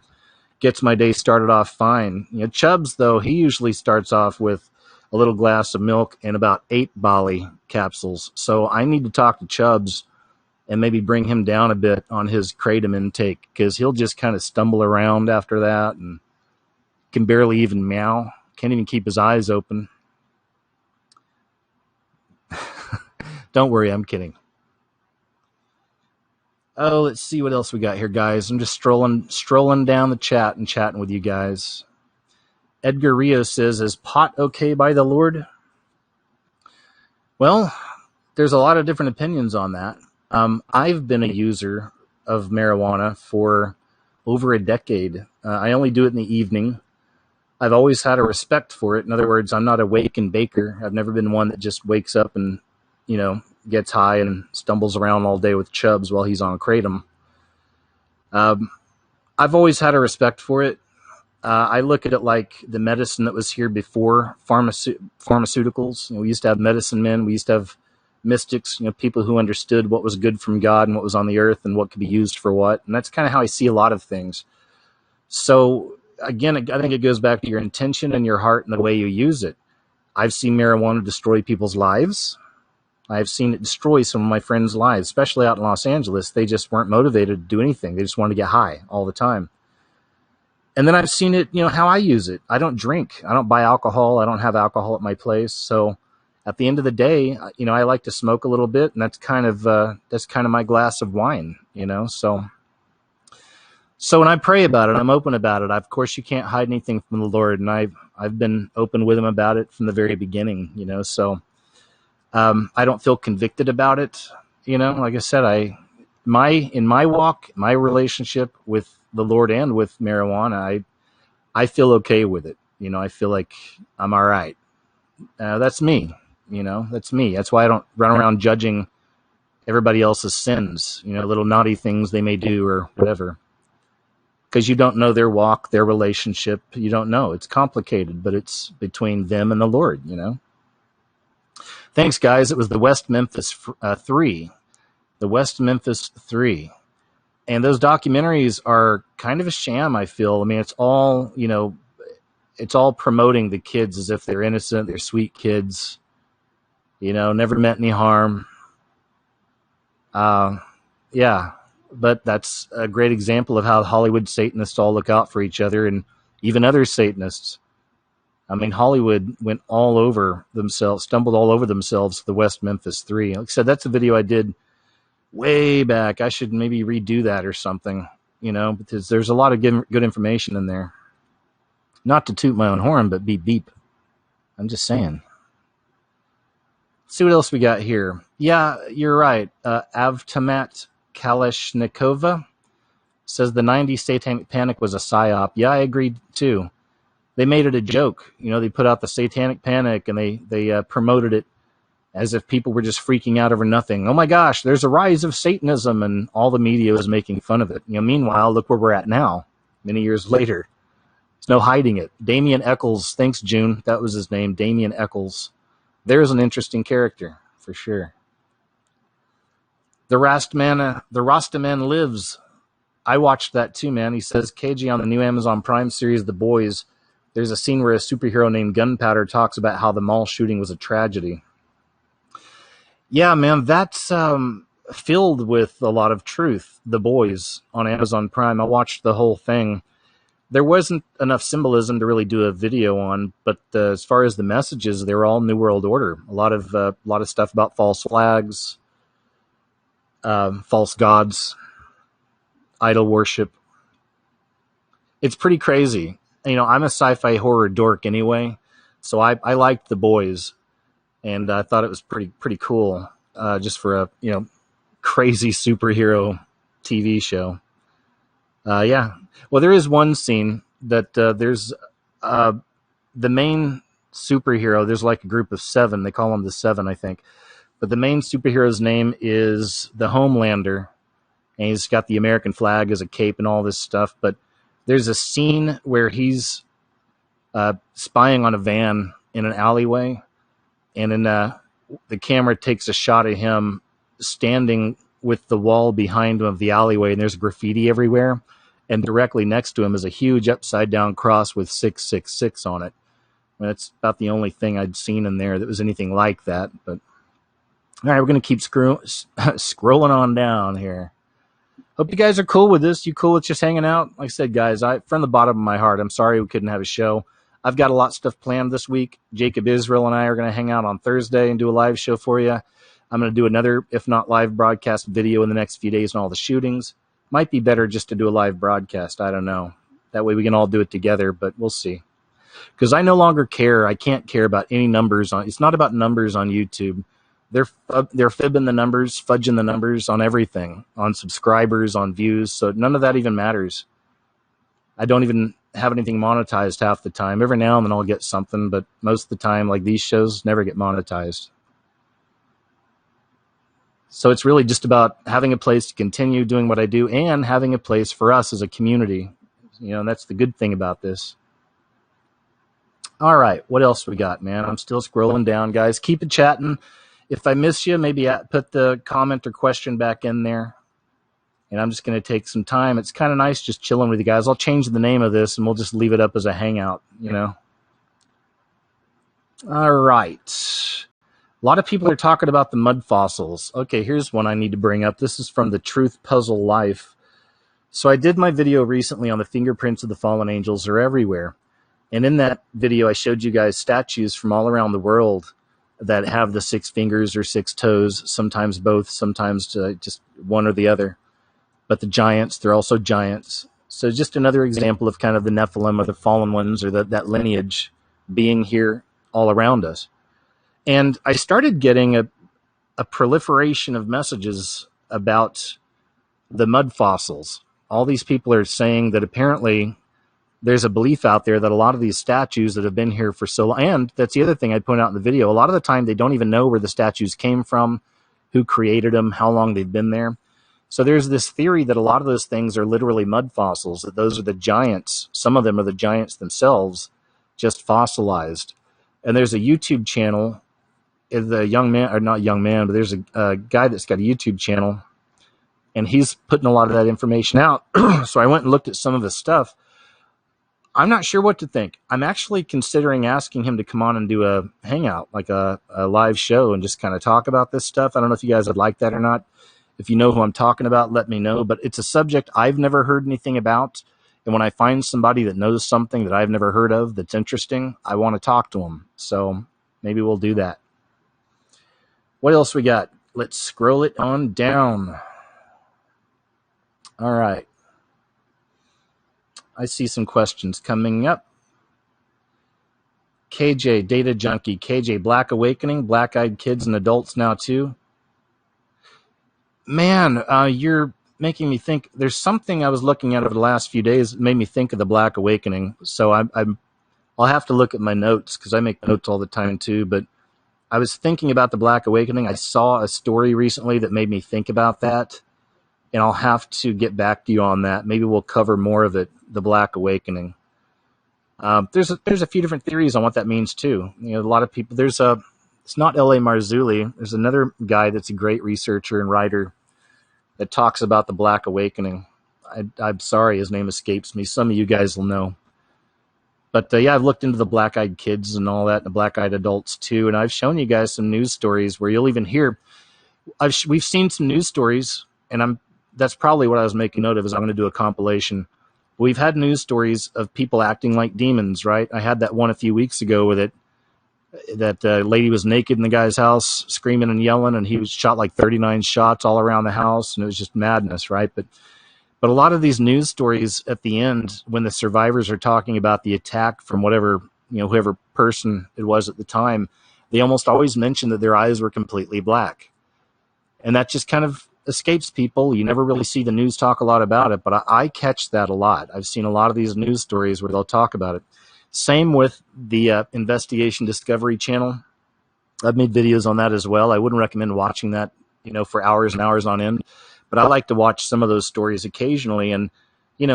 gets my day started off fine. Chubbs, though, he usually starts off with a little glass of milk and about 8 Bali capsules. So I need to talk to Chubbs and maybe bring him down a bit on his kratom intake, because he'll just kind of stumble around after that and can barely even meow, can't even keep his eyes open. Don't worry, I'm kidding. Oh, let's see what else we got here, guys. I'm just strolling down the chat and chatting with you guys. Edgar Rios says, is pot okay by the Lord? Well, there's a lot of different opinions on that. I've been a user of marijuana for over a decade. I only do it in the evening. I've always had a respect for it. In other words, I'm not a wake and baker. I've never been one that just wakes up and, gets high and stumbles around all day with Chubbs while he's on kratom. I've always had a respect for it. I look at it like the medicine that was here before pharmaceuticals. We used to have medicine men. We used to have mystics, people who understood what was good from God and what was on the earth and what could be used for what. And that's kind of how I see a lot of things. So again, I think it goes back to your intention and your heart and the way you use it. I've seen marijuana destroy people's lives. I've seen it destroy some of my friends' lives, especially out in Los Angeles. They just weren't motivated to do anything. They just wanted to get high all the time. And then I've seen it, how I use it. I don't drink. I don't buy alcohol. I don't have alcohol at my place. So at the end of the day, I like to smoke a little bit, and that's kind of my glass of wine, So when I pray about it, I'm open about it. Of course, you can't hide anything from the Lord, and I've been open with him about it from the very beginning, So I don't feel convicted about it, Like I said, in my walk, my relationship with the Lord and with marijuana, I feel okay with it. I feel like I'm all right. That's me. That's me. That's why I don't run around judging everybody else's sins, little naughty things they may do or whatever. Because you don't know their walk, their relationship. You don't know. It's complicated, but it's between them and the Lord, Thanks, guys. It was the West Memphis 3. The West Memphis 3. And those documentaries are kind of a sham, I feel. I mean, it's all, it's all promoting the kids as if they're innocent, they're sweet kids, never meant any harm. Yeah, but that's a great example of how Hollywood Satanists all look out for each other, and even other Satanists. I mean, Hollywood went all over themselves, stumbled all over themselves, the West Memphis 3. Like I said, that's a video I did way back. I should maybe redo that or something, because there's a lot of good information in there. Not to toot my own horn, but beep beep. I'm just saying. Let's see what else we got here. Yeah, you're right. Avtamat Kalashnikova says the 90s Satanic Panic was a psyop. Yeah, I agreed too. They made it a joke. They put out the Satanic Panic and they promoted it as if people were just freaking out over nothing. Oh my gosh, there's a rise of Satanism, and all the media was making fun of it. Meanwhile, look where we're at now, many years later. There's no hiding it. Damien Eccles, thanks, June. That was his name, Damien Eccles. There's an interesting character, for sure. The Rastaman Lives. I watched that too, man. He says, KG, on the new Amazon Prime series, The Boys, there's a scene where a superhero named Gunpowder talks about how the mall shooting was a tragedy. Yeah, man, that's filled with a lot of truth. The Boys on Amazon Prime. I watched the whole thing. There wasn't enough symbolism to really do a video on, but as far as the messages, they were all New World Order. A lot of stuff about false flags, false gods, idol worship. It's pretty crazy. I'm a sci-fi horror dork anyway, so I liked The Boys, and I thought it was pretty cool, just for a crazy superhero TV show. Yeah. Well, there is one scene that there's the main superhero. There's like a group of 7. They call them the 7, I think. But the main superhero's name is the Homelander. and he's got the American flag as a cape and all this stuff. But there's a scene where he's spying on a van in an alleyway, and then the camera takes a shot of him standing with the wall behind him of the alleyway, and there's graffiti everywhere, and directly next to him is a huge upside down cross with 666 on it. I mean, that's about the only thing I'd seen in there that was anything like that. But all right, we're going to keep scrolling on down here. Hope you guys are cool with this. You cool with just hanging out? Like I said, guys, from the bottom of my heart, I'm sorry we couldn't have a show. I've got a lot of stuff planned this week. Jacob Israel and I are going to hang out on Thursday and do a live show for you. I'm going to do another, if not live broadcast video in the next few days on all the shootings. Might be better just to do a live broadcast. I don't know. That way we can all do it together, but we'll see. Because I no longer care. I can't care about any numbers. It's not about numbers on YouTube. They're fibbing the numbers, fudging the numbers on everything, on subscribers, on views. So none of that even matters. I don't even have anything monetized half the time. Every now and then I'll get something, but most of the time, like these shows, never get monetized. So it's really just about having a place to continue doing what I do and having a place for us as a community. You know, that's the good thing about this. All right, what else we got, man? I'm still scrolling down, guys. Keep it chatting. If I miss you, maybe put the comment or question back in there. And I'm just going to take some time. It's kind of nice just chilling with you guys. I'll change the name of this, and we'll just leave it up as a hangout, you know. All right. A lot of people are talking about the mud fossils. Okay, here's one I need to bring up. This is from the Truth Puzzle Life. So I did my video recently on the fingerprints of the fallen angels are everywhere. And in that video, I showed you guys statues from all around the world that have the 6 fingers or 6 toes, sometimes both, sometimes just one or the other. But the giants, they're also giants. So just another example of kind of the Nephilim or the fallen ones or that lineage being here all around us. And I started getting a proliferation of messages about the mud fossils. All these people are saying that apparently there's a belief out there that a lot of these statues that have been here for so long, and that's the other thing I point out in the video, a lot of the time they don't even know where the statues came from, who created them, how long they've been there. So there's this theory that a lot of those things are literally mud fossils, that those are the giants. Some of them are the giants themselves, just fossilized. And there's a YouTube channel, the young man, or not young man, but there's a guy that's got a YouTube channel, and he's putting a lot of that information out. So I went and looked at some of his stuff. I'm not sure what to think. I'm actually considering asking him to come on and do a hangout, like a live show, and just kind of talk about this stuff. I don't know if you guys would like that or not. If you know who I'm talking about, let me know. But it's a subject I've never heard anything about. And when I find somebody that knows something that I've never heard of that's interesting, I want to talk to them. So maybe we'll do that. What else we got? Let's scroll it on down. All right. I see some questions coming up. KJ, Data Junkie. KJ, Black Awakening, Black-Eyed Kids and adults now too. Man, you're making me think. There's something I was looking at over the last few days that made me think of the Black Awakening. So I'll have to look at my notes because I make notes all the time too. But I was thinking about the Black Awakening. I saw a story recently that made me think about that. And I'll have to get back to you on that. Maybe we'll cover more of it, the Black Awakening. There's a few different theories on what that means too. You know, a lot of people. It's not L.A. Marzulli. There's another guy that's a great researcher and writer that talks about the Black Awakening. I'm sorry, his name escapes me. Some of you guys will know. But yeah, I've looked into the black-eyed kids and all that, and the black-eyed adults too. And I've shown you guys some news stories where you'll even hear. We've seen some news stories, and that's probably what I was making note of. Is I'm going to do a compilation. We've had news stories of people acting like demons, right? I had that one a few weeks ago with it. That lady was naked in the guy's house, screaming and yelling, and he was shot like 39 shots all around the house, and it was just madness, right? But a lot of these news stories at the end, when the survivors are talking about the attack from whatever, whoever person it was at the time, they almost always mention that their eyes were completely black. And that just kind of escapes people. You never really see the news talk a lot about it, but I catch that a lot. I've seen a lot of these news stories where they'll talk about it. Same with the Investigation Discovery channel. I've made videos on that as well. I wouldn't recommend watching that, for hours and hours on end. But I like to watch some of those stories occasionally. And,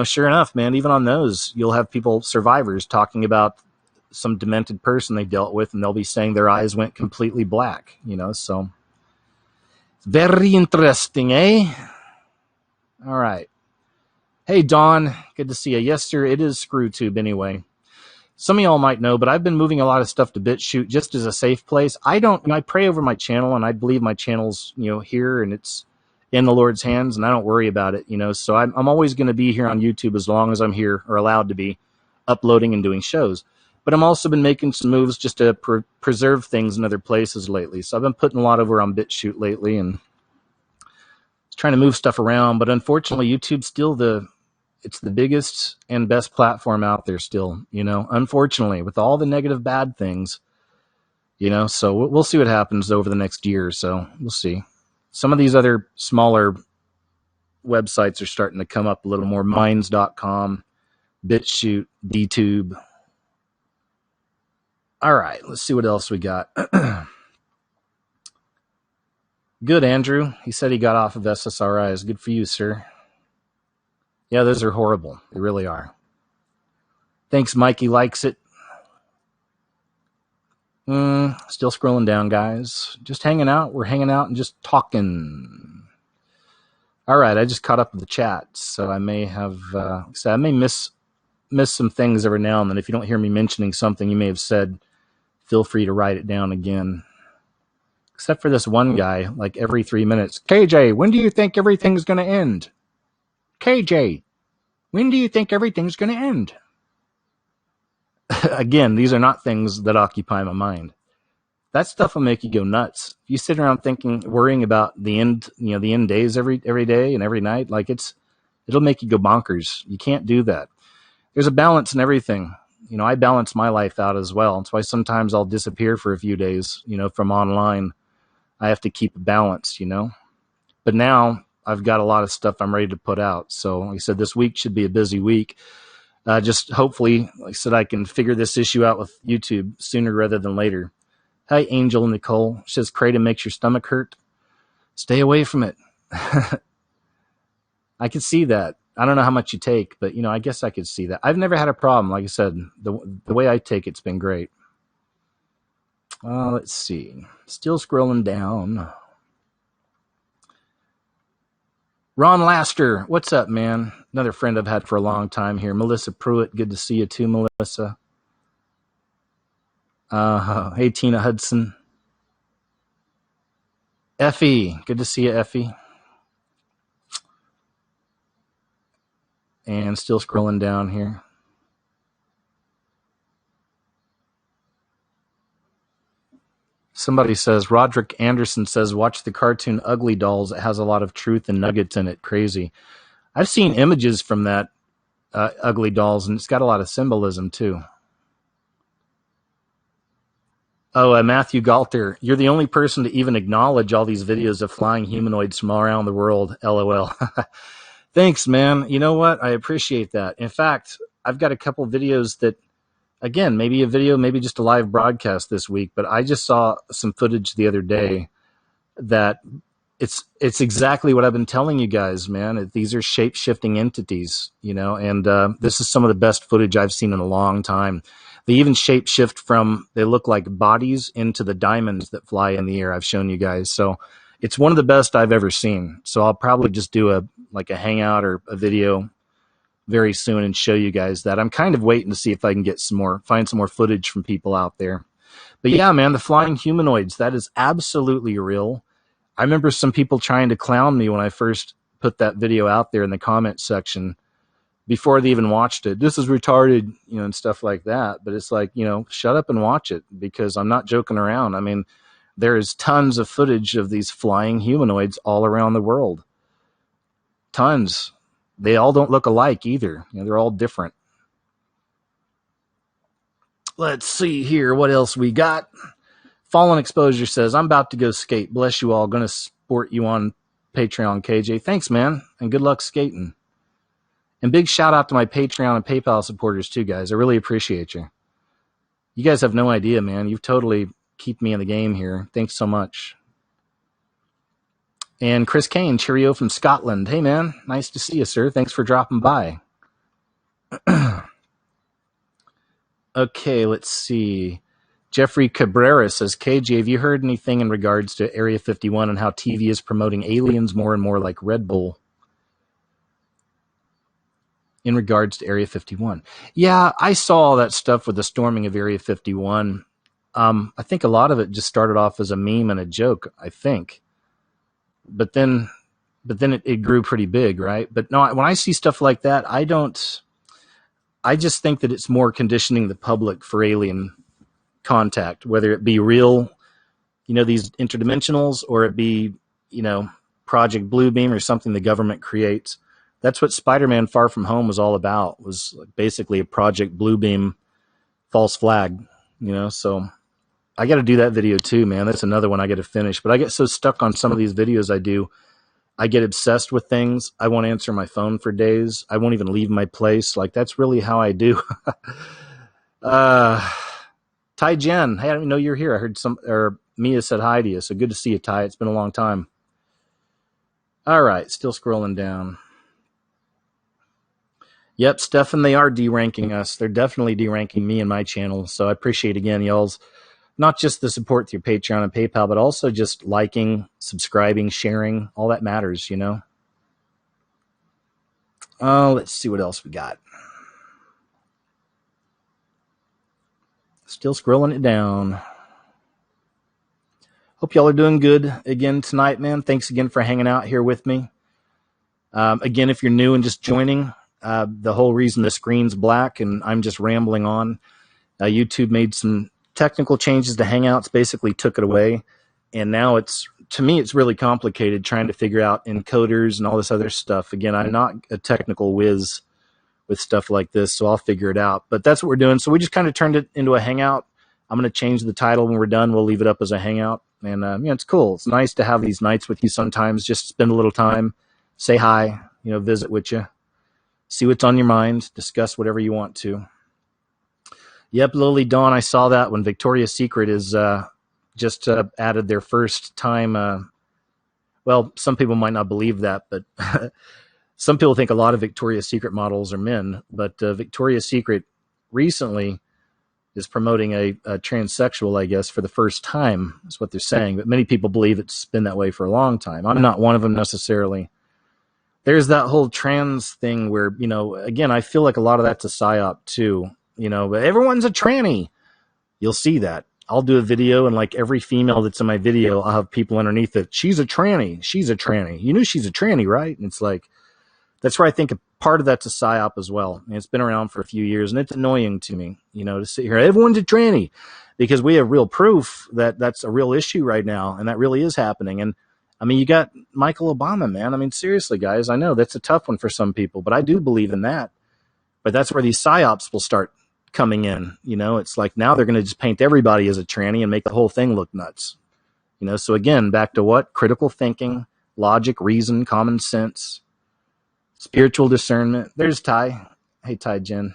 sure enough, man, even on those, you'll have people, survivors, talking about some demented person they dealt with, and they'll be saying their eyes went completely black, so very interesting, eh? All right. Hey, Dawn, good to see you. Yes, sir, it is ScrewTube anyway. Some of y'all might know, but I've been moving a lot of stuff to BitChute just as a safe place. I pray over my channel, and I believe my channel's, here, and it's in the Lord's hands, and I don't worry about it, So I'm always going to be here on YouTube as long as I'm here, or allowed to be, uploading and doing shows. But I'm also been making some moves just to preserve things in other places lately. So I've been putting a lot over on BitChute lately, and trying to move stuff around. But unfortunately, YouTube's still it's the biggest and best platform out there still, unfortunately, with all the negative bad things, so we'll see what happens over the next year or so. We'll see. Some of these other smaller websites are starting to come up a little more. Minds.com, BitChute, DTube. All right, let's see what else we got. Good, Andrew. He said he got off of SSRIs. Good for you, sir. Yeah, those are horrible. They really are. Thanks, Mikey likes it. Still scrolling down, guys. Just hanging out. We're hanging out and just talking. All right, I just caught up with the chat, so I may have, I may miss some things every now and then. If you don't hear me mentioning something you may have said, feel free to write it down again. Except for this one guy, like every 3 minutes. KJ, when do you think everything's going to end? KJ, when do you think everything's going to end? Again, these are not things that occupy my mind. That stuff will make you go nuts. If you sit around worrying about the end, the end days every day and every night, it'll make you go bonkers. You can't do that. There's a balance in everything. I balance my life out as well. That's why sometimes I'll disappear for a few days, from online. I have to keep a balance, But now I've got a lot of stuff I'm ready to put out. So like I said, this week should be a busy week. Just hopefully, like I said, I can figure this issue out with YouTube sooner rather than later. Hi, Angel Nicole. She says, Kratom makes your stomach hurt. Stay away from it. I could see that. I don't know how much you take, but, I guess I could see that. I've never had a problem. Like I said, the way I take it's been great. Let's see. Still scrolling down. Ron Laster, what's up, man? Another friend I've had for a long time here. Melissa Pruitt, good to see you too, Melissa. Hey, Tina Hudson. Effie, good to see you, Effie. And still scrolling down here. Somebody says, Roderick Anderson says, watch the cartoon Ugly Dolls. It has a lot of truth and nuggets in it. Crazy. I've seen images from that Ugly Dolls, and it's got a lot of symbolism, too. Oh, Matthew Galter, you're the only person to even acknowledge all these videos of flying humanoids from all around the world. LOL. Thanks, man. You know what? I appreciate that. In fact, I've got a couple videos that, again, maybe a video, maybe just a live broadcast this week, but I just saw some footage the other day that it's exactly what I've been telling you guys, man. These are shape-shifting entities, and this is some of the best footage I've seen in a long time. They even shape-shift from, they look like bodies into the diamonds that fly in the air. I've shown you guys. So it's one of the best I've ever seen. So I'll probably just do a hangout or a video very soon and show you guys that. I'm kind of waiting to see if I can get find some more footage from people out there. But yeah, man, the flying humanoids, that is absolutely real. I remember some people trying to clown me when I first put that video out there in the comment section before they even watched it. This is retarded, and stuff like that. But it's like, shut up and watch it, because I'm not joking around. I mean, there is tons of footage of these flying humanoids all around the world. Tons. They all don't look alike either. They're all different. Let's see here. What else we got? Fallen Exposure says, I'm about to go skate. Bless you all. Going to support you on Patreon, KJ. Thanks, man. And good luck skating. And big shout out to my Patreon and PayPal supporters too, guys. I really appreciate you. You guys have no idea, man. You've totally kept me in the game here. Thanks so much. And Chris Kane, cheerio from Scotland. Hey, man, nice to see you, sir. Thanks for dropping by. Okay, let's see. Jeffrey Cabrera says, KJ, have you heard anything in regards to Area 51 and how TV is promoting aliens more and more like Red Bull in regards to Area 51? Yeah, I saw all that stuff with the storming of Area 51. I think a lot of it just started off as a meme and a joke, I think. But then it grew pretty big, right? But no, when I see stuff like that, I just think that it's more conditioning the public for alien contact, whether it be real, these interdimensionals, or it be, Project Bluebeam or something the government creates. That's what Spider-Man Far From Home was all about, was basically a Project Bluebeam false flag, so I got to do that video too, man. That's another one I got to finish, but I get so stuck on some of these videos I do. I get obsessed with things. I won't answer my phone for days. I won't even leave my place. Like, that's really how I do. Ty Jen, hey, I didn't know you're here. I heard Mia said hi to you, so good to see you, Ty. It's been a long time. All right, still scrolling down. Yep, Stefan, they are deranking us. They're definitely deranking me and my channel, so I appreciate, again, y'all's not just the support through Patreon and PayPal, but also just liking, subscribing, sharing. All that matters, Let's see what else we got. Still scrolling it down. Hope y'all are doing good again tonight, man. Thanks again for hanging out here with me. Again, if you're new and just joining, the whole reason the screen's black and I'm just rambling on, YouTube made some technical changes to Hangouts, basically took it away. And now to me, it's really complicated trying to figure out encoders and all this other stuff. Again, I'm not a technical whiz with stuff like this, so I'll figure it out. But that's what we're doing. So we just kind of turned it into a Hangout. I'm going to change the title when we're done. We'll leave it up as a Hangout. And, it's cool. It's nice to have these nights with you sometimes, just spend a little time, say hi, visit with you, see what's on your mind, discuss whatever you want to. Yep, Lily Dawn, I saw that when Victoria's Secret is just added their first time. Well, some people might not believe that, but some people think a lot of Victoria's Secret models are men. But Victoria's Secret recently is promoting a transsexual, I guess, for the first time, is what they're saying. But many people believe it's been that way for a long time. I'm not one of them necessarily. There's that whole trans thing where, again, I feel like a lot of that's a psyop too. But everyone's a tranny. You'll see that. I'll do a video, and like every female that's in my video, I'll have people underneath it. She's a tranny. She's a tranny. You knew she's a tranny, right? And it's like, that's where I think a part of that's a psyop as well. And it's been around for a few years, and it's annoying to me, to sit here. Everyone's a tranny, because we have real proof that that's a real issue right now, and that really is happening. And I mean, you got Michael Obama, man. I mean, seriously, guys, I know that's a tough one for some people, but I do believe in that. But that's where these psyops will start coming in. It's like now they're going to just paint everybody as a tranny and make the whole thing look nuts. So again, back to what? Critical thinking, logic, reason, common sense, spiritual discernment. There's Ty. Hey, Ty Jen.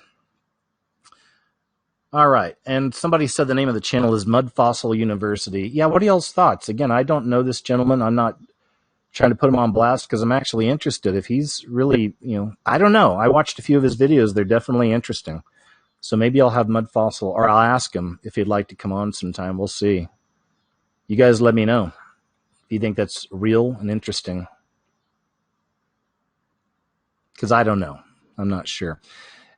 All right. And somebody said the name of the channel is Mud Fossil University. Yeah, what are y'all's thoughts? Again, I don't know this gentleman. I'm not trying to put him on blast because I'm actually interested. If he's really, I don't know. I watched a few of his videos. They're definitely interesting. So maybe I'll have Mud Fossil, or I'll ask him if he'd like to come on sometime. We'll see. You guys let me know if you think that's real and interesting. Because I don't know. I'm not sure.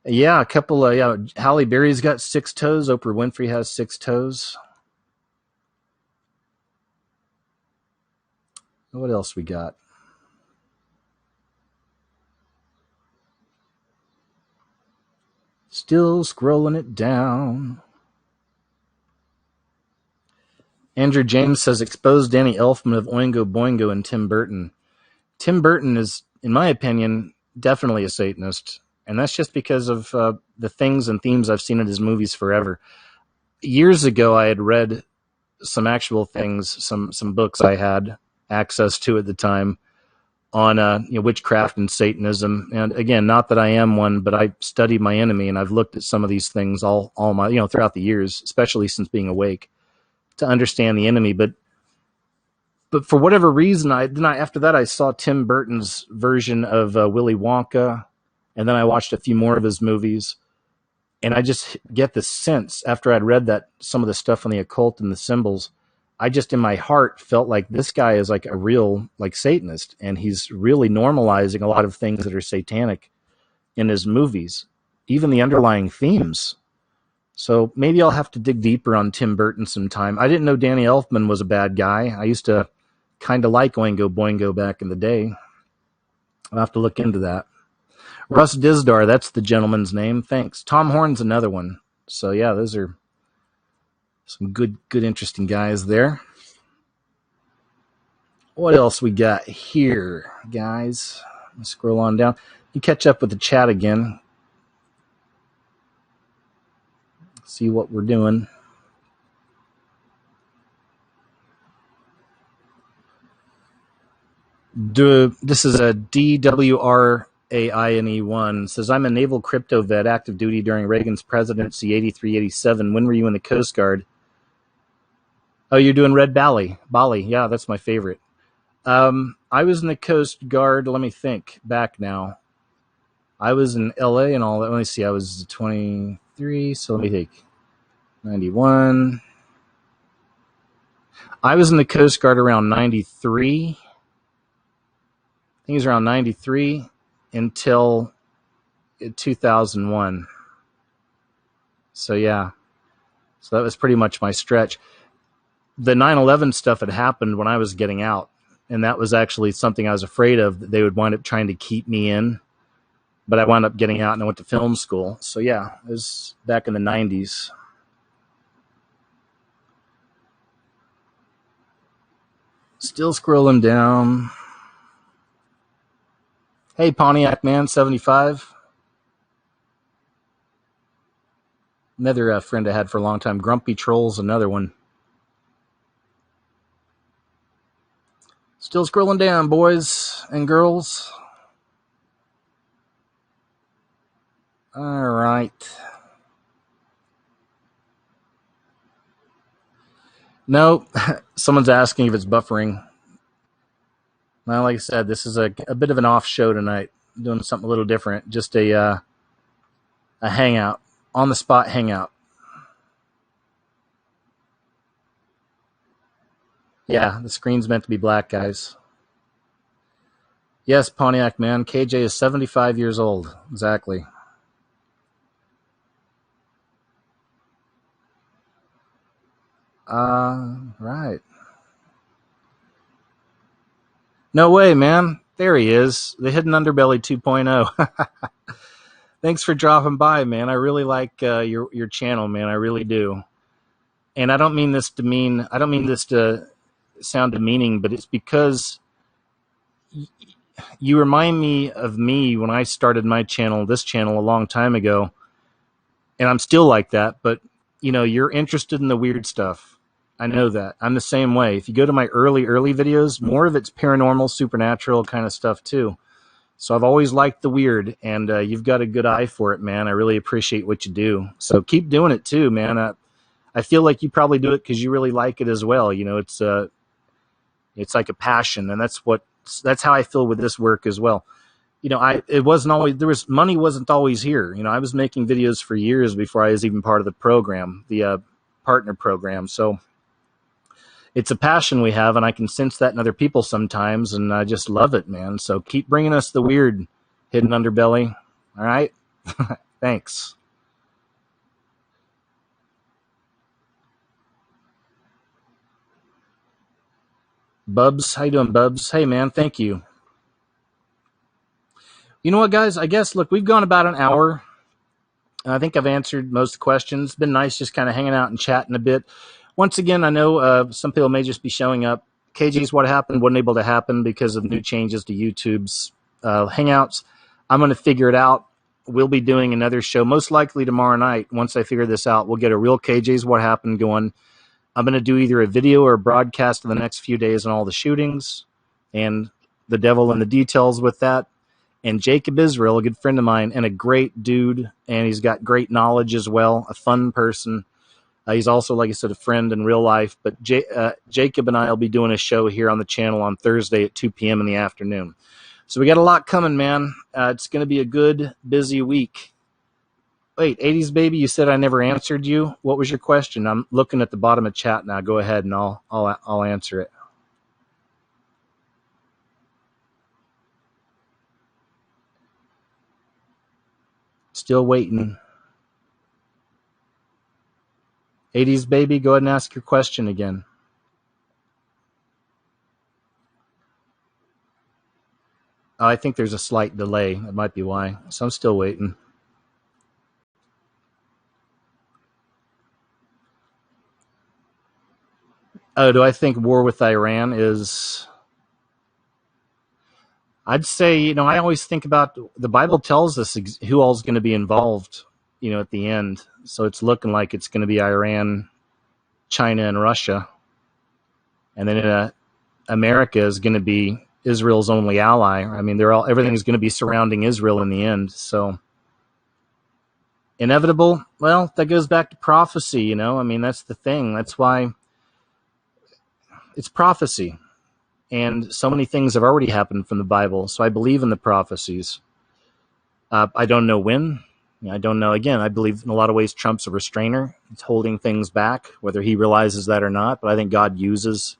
Yeah, a couple of, Halle Berry's got 6 toes. Oprah Winfrey has 6 toes. What else we got? Still scrolling it down. Andrew James says, expose Danny Elfman of Oingo Boingo and Tim Burton. Tim Burton is, in my opinion, definitely a Satanist. And that's just because of the things and themes I've seen in his movies forever. Years ago, I had read some actual things, some books I had access to at the time on witchcraft and Satanism. And again, not that I am one, but I studied my enemy, and I've looked at some of these things all my throughout the years, especially since being awake, to understand the enemy. But But for whatever reason, after that I saw Tim Burton's version of Willy Wonka, and then I watched a few more of his movies, and I just get the sense after I'd read that some of the stuff on the occult and the symbols, I just in my heart felt like this guy is like a real like Satanist, and he's really normalizing a lot of things that are satanic in his movies, even the underlying themes. So maybe I'll have to dig deeper on Tim Burton sometime. I didn't know Danny Elfman was a bad guy. I used to kind of like Oingo Boingo back in the day. I'll have to look into that. Russ Dizdar, that's the gentleman's name. Thanks. Tom Horn's another one. So yeah, those are some good, interesting guys there. What else we got here, guys? Let's scroll on down. You catch up with the chat again. See what we're doing. This is a DWRAINE1. Says, I'm a naval crypto vet, active duty during Reagan's presidency, 83-87. When were you in the Coast Guard? Oh, you're doing Red Bali. Yeah, that's my favorite. I was in the Coast Guard, let me think, back now. I was in LA and all that. Let me see, I was 23, so let me think. 91. I was in the Coast Guard around 93. I think it was around 93 until 2001. So yeah, so that was pretty much my stretch. The 9/11 stuff had happened when I was getting out, and that was actually something I was afraid of, that they would wind up trying to keep me in. But I wound up getting out and I went to film school. So yeah, it was back in the 90s. Still scrolling down. Hey, Pontiac Man 75. Another friend I had for a long time. Grumpy Trolls, another one. Still scrolling down, boys and girls. All right. No, someone's asking if it's buffering. Well, like I said, this is a bit of an off show tonight. I'm doing something a little different. Just a hangout, on the spot hangout. Yeah, the screen's meant to be black, guys. Yes, Pontiac Man. KJ is 75 years old. Exactly. Right. No way, man. There he is. The Hidden Underbelly 2.0. Thanks for dropping by, man. I really like your channel, man. I really do. And I don't mean this to sound demeaning, but it's because you remind me of me when I started my channel, this channel, a long time ago. And I'm still like that, but you're interested in the weird stuff. I know that. I'm the same way. If you go to my early videos, more of it's paranormal, supernatural kind of stuff too. So I've always liked the weird, and you've got a good eye for it, man. I really appreciate what you do. So keep doing it too, man. I feel like you probably do it because you really like it as well. It's like a passion, and that's how I feel with this work as well. It wasn't always, money wasn't always here. I was making videos for years before I was even part of the program, the partner program. So it's a passion we have, and I can sense that in other people sometimes, and I just love it, man. So keep bringing us the weird, Hidden Underbelly. All right? Thanks. Bubs, how you doing, Bubs? Hey, man, thank you. You know what, guys? I guess, look, we've gone about an hour. I think I've answered most questions. It's been nice just kind of hanging out and chatting a bit. Once again, I know some people may just be showing up. KG's What Happened wasn't able to happen because of new changes to YouTube's Hangouts. I'm going to figure it out. We'll be doing another show, most likely tomorrow night. Once I figure this out, we'll get a real KG's What Happened going. I'm going to do either a video or a broadcast in the next few days on all the shootings and the devil in the details with that. And Jacob Israel, a good friend of mine and a great dude, and he's got great knowledge as well, a fun person. He's also, like I said, a friend in real life. But Jacob and I will be doing a show here on the channel on Thursday at 2 p.m. in the afternoon. So we got a lot coming, man. It's going to be a good, busy week. Wait, 80s baby, you said I never answered you. What was your question? I'm looking at the bottom of chat now. Go ahead and I'll answer it. Still waiting. 80s baby, go ahead and ask your question again. Oh, I think there's a slight delay. That might be why. So I'm still waiting. Oh, do I think war with Iran is... I'd say, I always think about, the Bible tells us who all's going to be involved, at the end. So it's looking like it's going to be Iran, China, and Russia. And then America is going to be Israel's only ally. I mean, everything's going to be surrounding Israel in the end. So inevitable, well, that goes back to prophecy, I mean, that's the thing. That's why it's prophecy. And so many things have already happened from the Bible. So I believe in the prophecies. I don't know when. I don't know. Again, I believe in a lot of ways Trump's a restrainer. He's holding things back, whether he realizes that or not. But I think God uses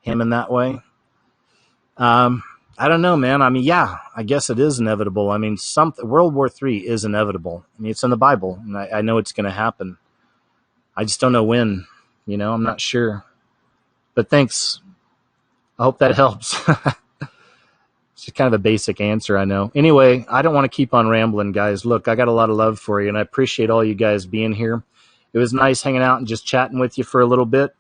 him in that way. I don't know, man. I mean, yeah, I guess it is inevitable. I mean, World War III is inevitable. I mean, it's in the Bible, and I know it's going to happen. I just don't know when. I'm not sure. But thanks. I hope that helps. It's just kind of a basic answer, I know. Anyway, I don't want to keep on rambling, guys. Look, I got a lot of love for you, and I appreciate all you guys being here. It was nice hanging out and just chatting with you for a little bit.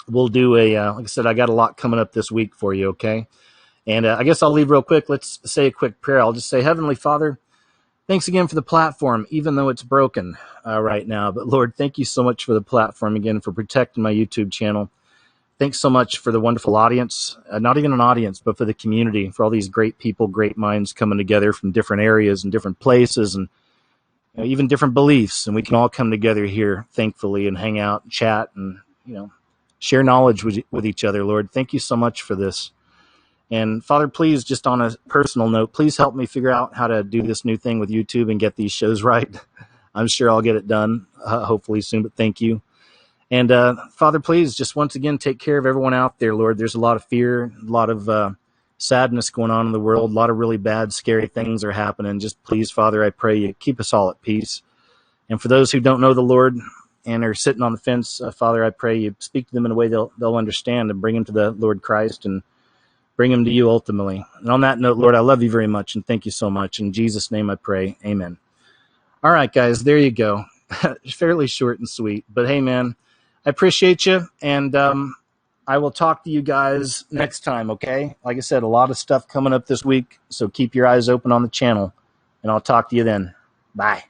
We'll do like I said, I got a lot coming up this week for you, okay? And I guess I'll leave real quick. Let's say a quick prayer. I'll just say, Heavenly Father, thanks again for the platform, even though it's broken right now. But Lord, thank you so much for the platform again, for protecting my YouTube channel. Thanks so much for the wonderful audience, not even an audience, but for the community, for all these great people, great minds coming together from different areas and different places and even different beliefs. And we can all come together here, thankfully, and hang out and chat and, share knowledge with each other, Lord. Thank you so much for this. And Father, please, just on a personal note, please help me figure out how to do this new thing with YouTube and get these shows right. I'm sure I'll get it done, hopefully soon, but thank you. And Father, please, just once again, take care of everyone out there, Lord. There's a lot of fear, a lot of sadness going on in the world. A lot of really bad, scary things are happening. Just please, Father, I pray you keep us all at peace. And for those who don't know the Lord and are sitting on the fence, Father, I pray you speak to them in a way they'll understand and bring them to the Lord Christ and bring them to you ultimately. And on that note, Lord, I love you very much and thank you so much. In Jesus' name I pray, amen. All right, guys, there you go. Fairly short and sweet. But hey, man, I appreciate you, and I will talk to you guys next time, okay? Like I said, a lot of stuff coming up this week, so keep your eyes open on the channel, and I'll talk to you then. Bye.